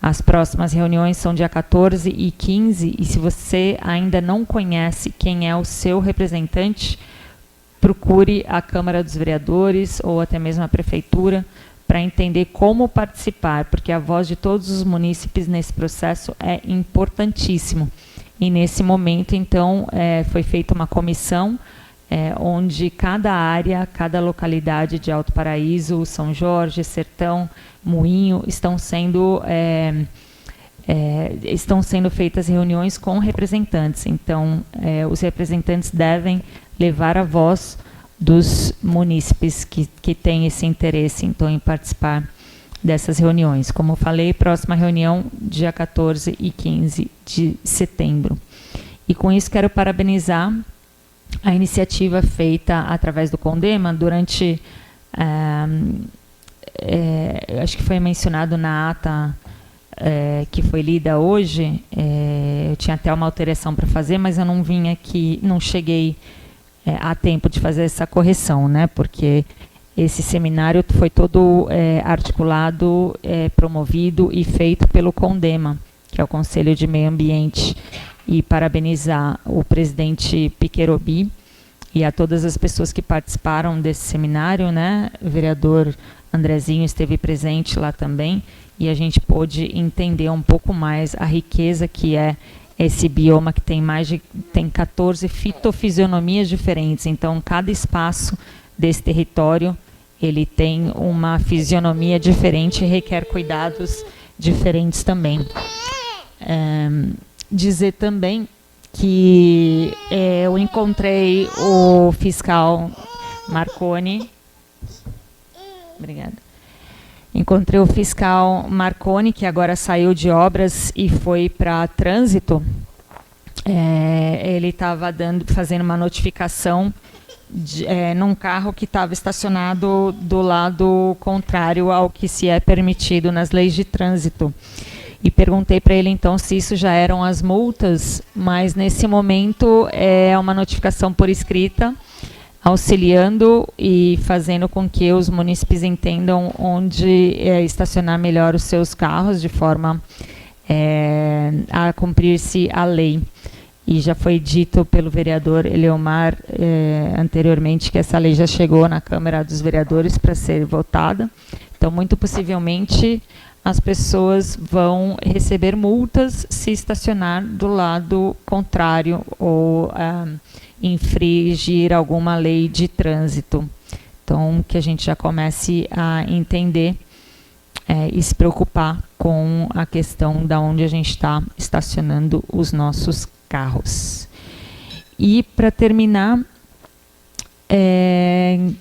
As próximas reuniões são dia 14 e 15, e se você ainda não conhece quem é o seu representante, procure a Câmara dos Vereadores ou até mesmo a Prefeitura para entender como participar, porque a voz de todos os munícipes nesse processo é importantíssimo. E nesse momento, então, foi feita uma comissão onde cada área, cada localidade de Alto Paraíso, São Jorge, Sertão, Moinho, estão sendo feitas reuniões com representantes. Então, os representantes devem levar a voz dos munícipes que têm esse interesse, então, em participar dessas reuniões. Como eu falei, próxima reunião, dia 14 e 15 de setembro. E com isso quero parabenizar a iniciativa feita através do CONDEMA durante, acho que foi mencionado na ata que foi lida hoje, eu tinha até uma alteração para fazer, mas eu não vim aqui, não cheguei a tempo de fazer essa correção, né? Porque esse seminário foi todo articulado, promovido e feito pelo CONDEMA, que é o Conselho de Meio Ambiente, e parabenizar o presidente Piquerobi e a todas as pessoas que participaram desse seminário, né? O vereador Andrezinho esteve presente lá também, e a gente pôde entender um pouco mais a riqueza que é esse bioma, que tem 14 fitofisionomias diferentes. Então, cada espaço desse território, ele tem uma fisionomia diferente e requer cuidados diferentes também. Dizer também que eu encontrei o fiscal Marconi. Obrigada. Encontrei o fiscal Marconi, que agora saiu de obras e foi para trânsito. Ele estava fazendo uma notificação num carro que estava estacionado do lado contrário ao que se é permitido nas leis de trânsito. E perguntei para ele, então, se isso já eram as multas, mas nesse momento é uma notificação por escrita, auxiliando e fazendo com que os munícipes entendam onde estacionar melhor os seus carros, de forma a cumprir-se a lei. E já foi dito pelo vereador Eleomar anteriormente que essa lei já chegou na Câmara dos Vereadores para ser votada. Então, muito possivelmente, as pessoas vão receber multas se estacionar do lado contrário ou infringir alguma lei de trânsito. Então, que a gente já comece a entender e se preocupar com a questão de onde a gente está estacionando os nossos carros. E, para terminar,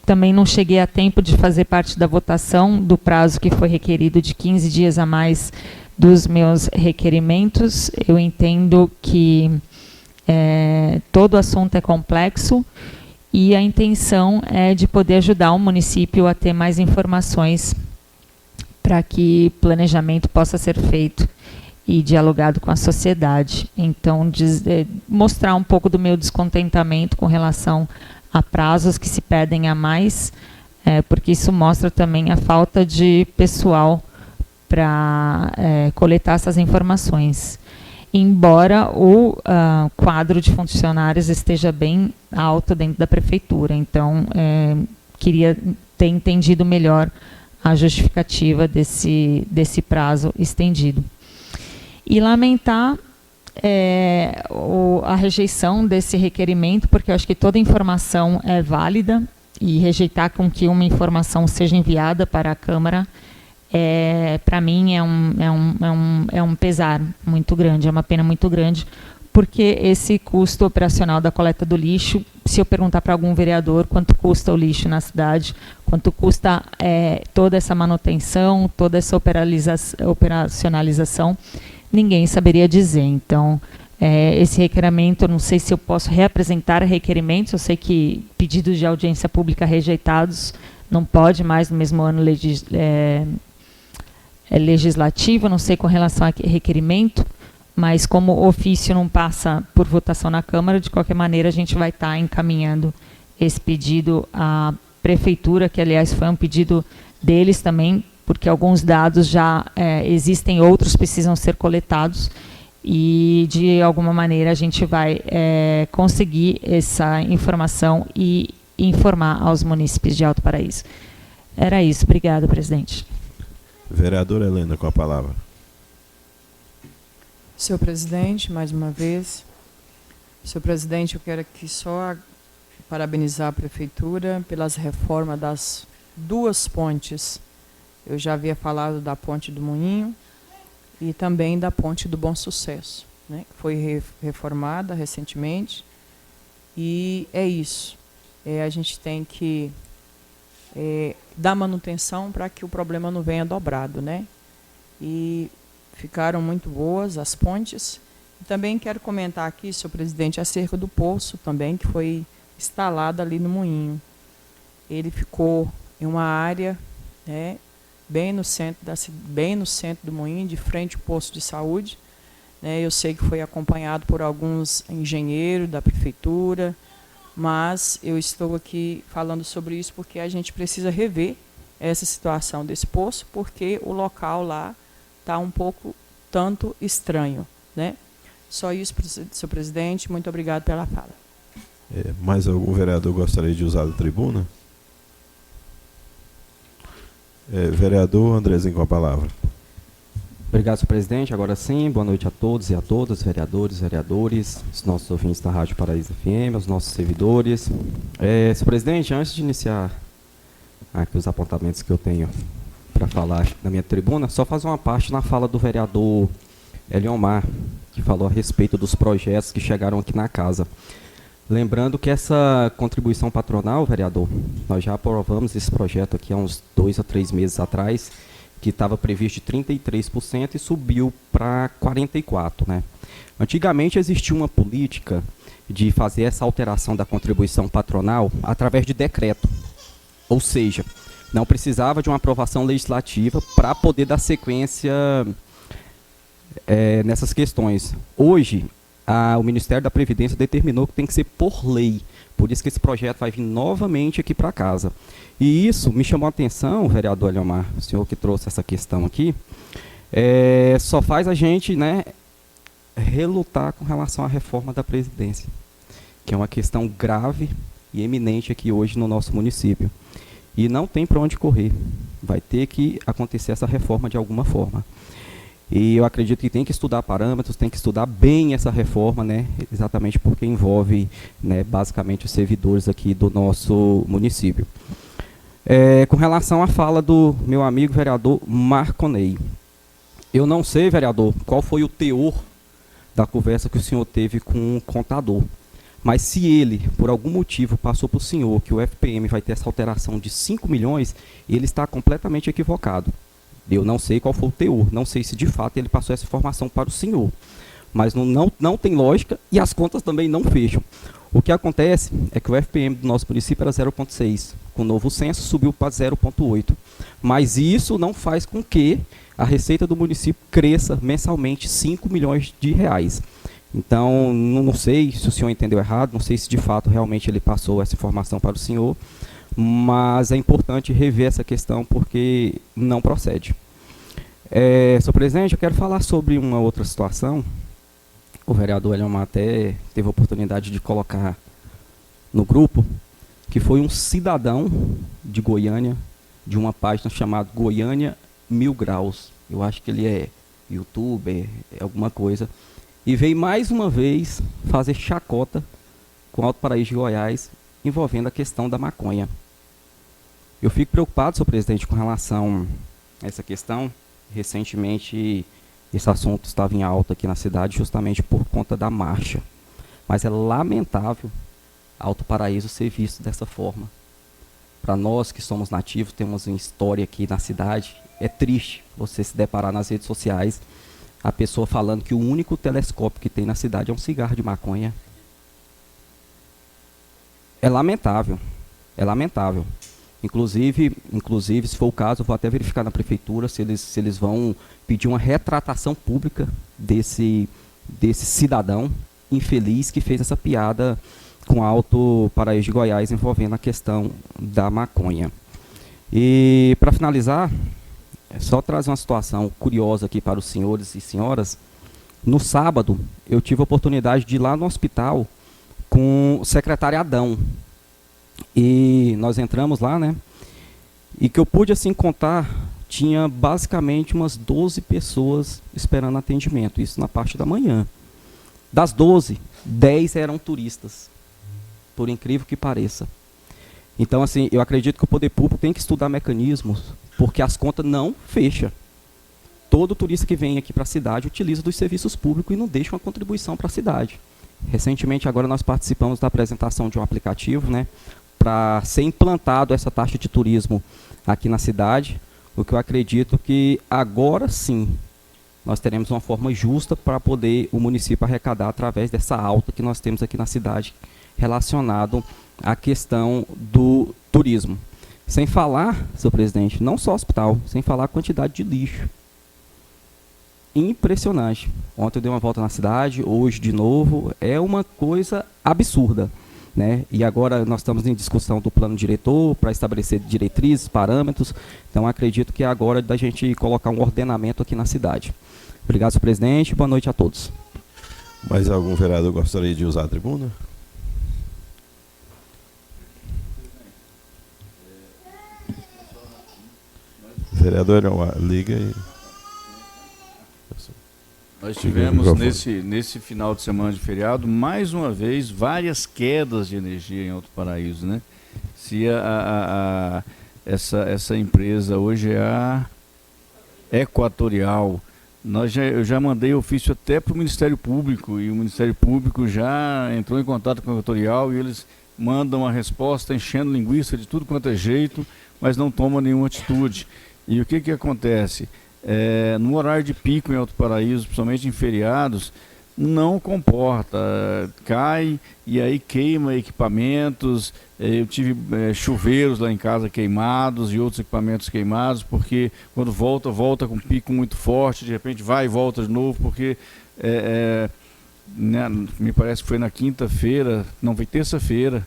também não cheguei a tempo de fazer parte da votação do prazo que foi requerido de 15 dias a mais dos meus requerimentos. Eu entendo que todo o assunto é complexo e a intenção é de poder ajudar o município a ter mais informações para que planejamento possa ser feito e dialogado com a sociedade. Então, mostrar um pouco do meu descontentamento com relação a prazos que se pedem a mais, porque isso mostra também a falta de pessoal coletar essas informações. Embora o quadro de funcionários esteja bem alto dentro da prefeitura. Então, queria ter entendido melhor a justificativa desse prazo estendido. E lamentar a rejeição desse requerimento, porque eu acho que toda informação é válida, e rejeitar com que uma informação seja enviada para a Câmara, para mim, é um pesar muito grande, é uma pena muito grande, porque esse custo operacional da coleta do lixo, se eu perguntar para algum vereador quanto custa o lixo na cidade, quanto custa toda essa manutenção, toda essa operacionalização, ninguém saberia dizer. Então, esse requerimento, eu não sei se eu posso reapresentar requerimentos, eu sei que pedidos de audiência pública rejeitados não pode mais no mesmo ano legislativo, não sei com relação a requerimento, mas como o ofício não passa por votação na Câmara, de qualquer maneira a gente vai estar encaminhando esse pedido à Prefeitura, que aliás foi um pedido deles também, porque alguns dados já existem, outros precisam ser coletados, e de alguma maneira a gente vai conseguir essa informação e informar aos munícipes de Alto Paraíso. Era isso. Obrigada, presidente. Vereadora Helena, com a palavra. Senhor presidente, mais uma vez. Senhor presidente, eu quero aqui só parabenizar a prefeitura pelas reformas das 2 pontes. Eu já havia falado da ponte do Moinho e também da ponte do Bom Sucesso, né? Foi reformada recentemente, e é isso. A gente tem que dar manutenção para que o problema não venha dobrado, né? E ficaram muito boas as pontes. E também quero comentar aqui, senhor presidente, acerca do poço também, que foi instalado ali no Moinho. Ele ficou em uma área, né, bem no centro do Moinho, de frente ao posto de saúde, né? Eu sei que foi acompanhado por alguns engenheiros da prefeitura, mas eu estou aqui falando sobre isso porque a gente precisa rever essa situação desse poço, porque o local lá está um pouco tanto estranho, né? Só isso, senhor presidente. Muito obrigado pela fala. Mais algum vereador gostaria de usar a tribuna? Vereador Andrezinho, com a palavra. Obrigado, senhor presidente. Agora sim, boa noite a todos e a todas, vereadores, vereadores, os nossos ouvintes da Rádio Paraíso FM, os nossos servidores. Senhor presidente, antes de iniciar aqui os apontamentos que eu tenho para falar na minha tribuna, só fazer uma parte na fala do vereador Eliomar, que falou a respeito dos projetos que chegaram aqui na casa. Lembrando que essa contribuição patronal, vereador, nós já aprovamos esse projeto aqui há uns 2 a 3 meses atrás, que estava previsto de 33% e subiu para 44%, né? Antigamente existia uma política de fazer essa alteração da contribuição patronal através de decreto, ou seja, não precisava de uma aprovação legislativa para poder dar sequência nessas questões. Hoje, o Ministério da Previdência determinou que tem que ser por lei. Por isso que esse projeto vai vir novamente aqui para casa. E isso me chamou a atenção, vereador Eliomar, o senhor que trouxe essa questão aqui, só faz a gente, né, relutar com relação à reforma da Previdência, que é uma questão grave e eminente aqui hoje no nosso município. E não tem para onde correr. Vai ter que acontecer essa reforma de alguma forma. E eu acredito que tem que estudar parâmetros, tem que estudar bem essa reforma, né? Exatamente porque envolve, né, basicamente os servidores aqui do nosso município. Com relação à fala do meu amigo vereador Marconei, eu não sei, vereador, qual foi o teor da conversa que o senhor teve com o contador, mas se ele, por algum motivo, passou para o senhor que o FPM vai ter essa alteração de 5 milhões, ele está completamente equivocado. Eu não sei qual foi o teor, não sei se de fato ele passou essa informação para o senhor, mas não tem lógica e as contas também não fecham. O que acontece é que o FPM do nosso município era 0,6, com o novo censo subiu para 0,8, mas isso não faz com que a receita do município cresça mensalmente 5 milhões de reais. Então, não sei se o senhor entendeu errado, não sei se de fato realmente ele passou essa informação para o senhor, mas é importante rever essa questão porque não procede. Senhor presidente, eu quero falar sobre uma outra situação. O vereador Eliomar até teve a oportunidade de colocar no grupo, que foi um cidadão de Goiânia, de uma página chamada Goiânia 1000 Graus. Eu acho que ele é youtuber, é alguma coisa. E veio mais uma vez fazer chacota com o Alto Paraíso de Goiás, envolvendo a questão da maconha. Eu fico preocupado, senhor presidente, com relação a essa questão. Recentemente, esse assunto estava em alta aqui na cidade justamente por conta da marcha. Mas é lamentável Alto Paraíso ser visto dessa forma. Para nós que somos nativos, temos uma história aqui na cidade, é triste você se deparar nas redes sociais a pessoa falando que o único telescópio que tem na cidade é um cigarro de maconha. É lamentável, é lamentável. Inclusive, se for o caso, eu vou até verificar na prefeitura se eles vão pedir uma retratação pública desse cidadão infeliz que fez essa piada com Alto Paraíso de Goiás envolvendo a questão da maconha. E, para finalizar, é só trazer uma situação curiosa aqui para os senhores e senhoras. No sábado, eu tive a oportunidade de ir lá no hospital com o secretário Adão. E nós entramos lá, né? E que eu pude, assim, contar, tinha basicamente umas 12 pessoas esperando atendimento. Isso na parte da manhã. Das 12, 10 eram turistas. Por incrível que pareça. Então, assim, eu acredito que o poder público tem que estudar mecanismos, porque as contas não fecham. Todo turista que vem aqui para a cidade utiliza dos serviços públicos e não deixa uma contribuição para a cidade. Recentemente, agora, nós participamos da apresentação de um aplicativo, né, para ser implantado essa taxa de turismo aqui na cidade, o que eu acredito que agora sim nós teremos uma forma justa para poder o município arrecadar através dessa alta que nós temos aqui na cidade, relacionado à questão do turismo. Sem falar, senhor presidente, não só hospital, sem falar a quantidade de lixo. Impressionante. Ontem eu dei uma volta na cidade, hoje de novo, é uma coisa absurda, né? E agora nós estamos em discussão do plano diretor para estabelecer diretrizes, parâmetros. Então acredito que é agora da gente colocar um ordenamento aqui na cidade. Obrigado, senhor presidente. Boa noite a todos. Mais algum vereador gostaria de usar a tribuna? Vereador, liga e... Nós tivemos nesse final de semana de feriado, mais uma vez, várias quedas de energia em Alto Paraíso, né? Se essa empresa hoje é a Equatorial, eu já mandei ofício até para o Ministério Público, e o Ministério Público já entrou em contato com a Equatorial e eles mandam a resposta enchendo linguiça de tudo quanto é jeito, mas não tomam nenhuma atitude. E o que acontece? No horário de pico em Alto Paraíso, principalmente em feriados, não comporta, cai e aí queima equipamentos. Eu tive chuveiros lá em casa queimados e outros equipamentos queimados, porque quando volta com um pico muito forte, de repente vai e volta de novo, porque né, me parece que foi na quinta-feira, não, foi terça-feira,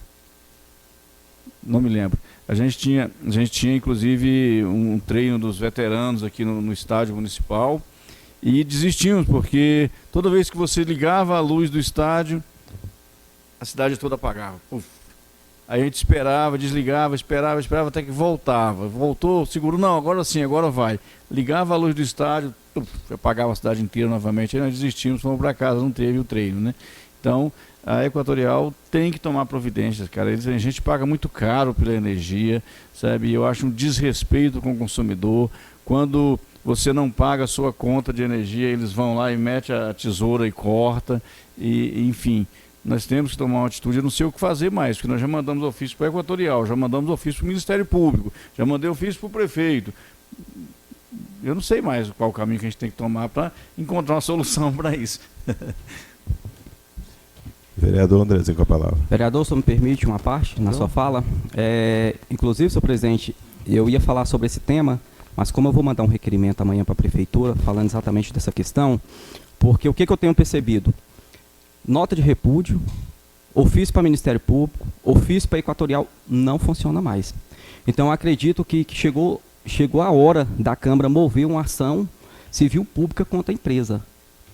não me lembro. A gente tinha inclusive um treino dos veteranos aqui no estádio municipal e desistimos, porque toda vez que você ligava a luz do estádio, a cidade toda apagava. Uf. Aí a gente esperava, desligava, esperava até que voltava. Voltou, segurou, não, agora sim, agora vai. Ligava a luz do estádio, apagava a cidade inteira novamente. Aí nós desistimos, fomos para casa, não teve o treino, né? Então, a Equatorial tem que tomar providências, cara. A gente paga muito caro pela energia, sabe? E eu acho um desrespeito com o consumidor. Quando você não paga a sua conta de energia, eles vão lá e metem a tesoura e corta. E enfim, nós temos que tomar uma atitude. Eu não sei o que fazer mais, porque nós já mandamos ofício para a Equatorial, já mandamos ofício para o Ministério Público, já mandei ofício para o prefeito. Eu não sei mais qual o caminho que a gente tem que tomar para encontrar uma solução para isso. Vereador Andrezinho com a palavra. Vereador, se me permite uma parte na sua fala. Inclusive, senhor presidente, eu ia falar sobre esse tema, mas como eu vou mandar um requerimento amanhã para a prefeitura, falando exatamente dessa questão, porque o que eu tenho percebido? Nota de repúdio, ofício para o Ministério Público, ofício para a Equatorial, não funciona mais. Então, eu acredito que chegou a hora da Câmara mover uma ação civil pública contra a empresa.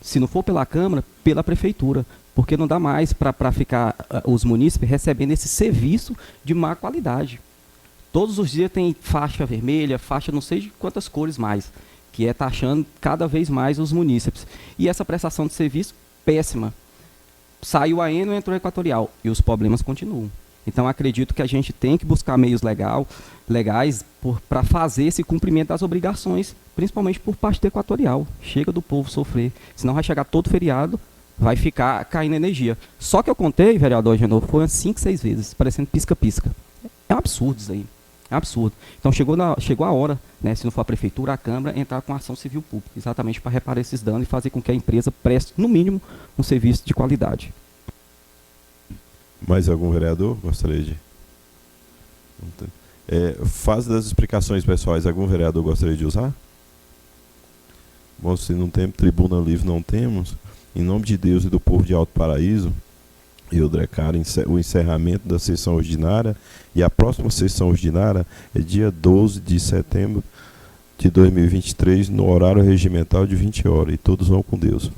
Se não for pela Câmara, pela Prefeitura, porque não dá mais para ficar os munícipes recebendo esse serviço de má qualidade. Todos os dias tem faixa vermelha, faixa não sei de quantas cores mais, que é taxando cada vez mais os munícipes. E essa prestação de serviço, péssima. Saiu a Enel e entrou a Equatorial, e os problemas continuam. Então, acredito que a gente tem que buscar meios legais para fazer esse cumprimento das obrigações, principalmente por parte da Equatorial. Chega do povo sofrer, senão vai chegar todo feriado, vai ficar caindo energia. Só que eu contei, vereador Agenor, foi umas 5, 6 vezes, parecendo pisca-pisca. É um absurdo isso aí. É um absurdo. Então chegou a hora, né, se não for a Prefeitura, a Câmara, entrar com ação civil pública, exatamente para reparar esses danos e fazer com que a empresa preste, no mínimo, um serviço de qualidade. Mais algum vereador gostaria de... fase das explicações pessoais, algum vereador gostaria de usar? Bom, se não tem tribuna livre, não temos. Em nome de Deus e do povo de Alto Paraíso, eu declaro o encerramento da sessão ordinária, e a próxima sessão ordinária é dia 12 de setembro de 2023, no horário regimental de 20 horas. E todos vão com Deus.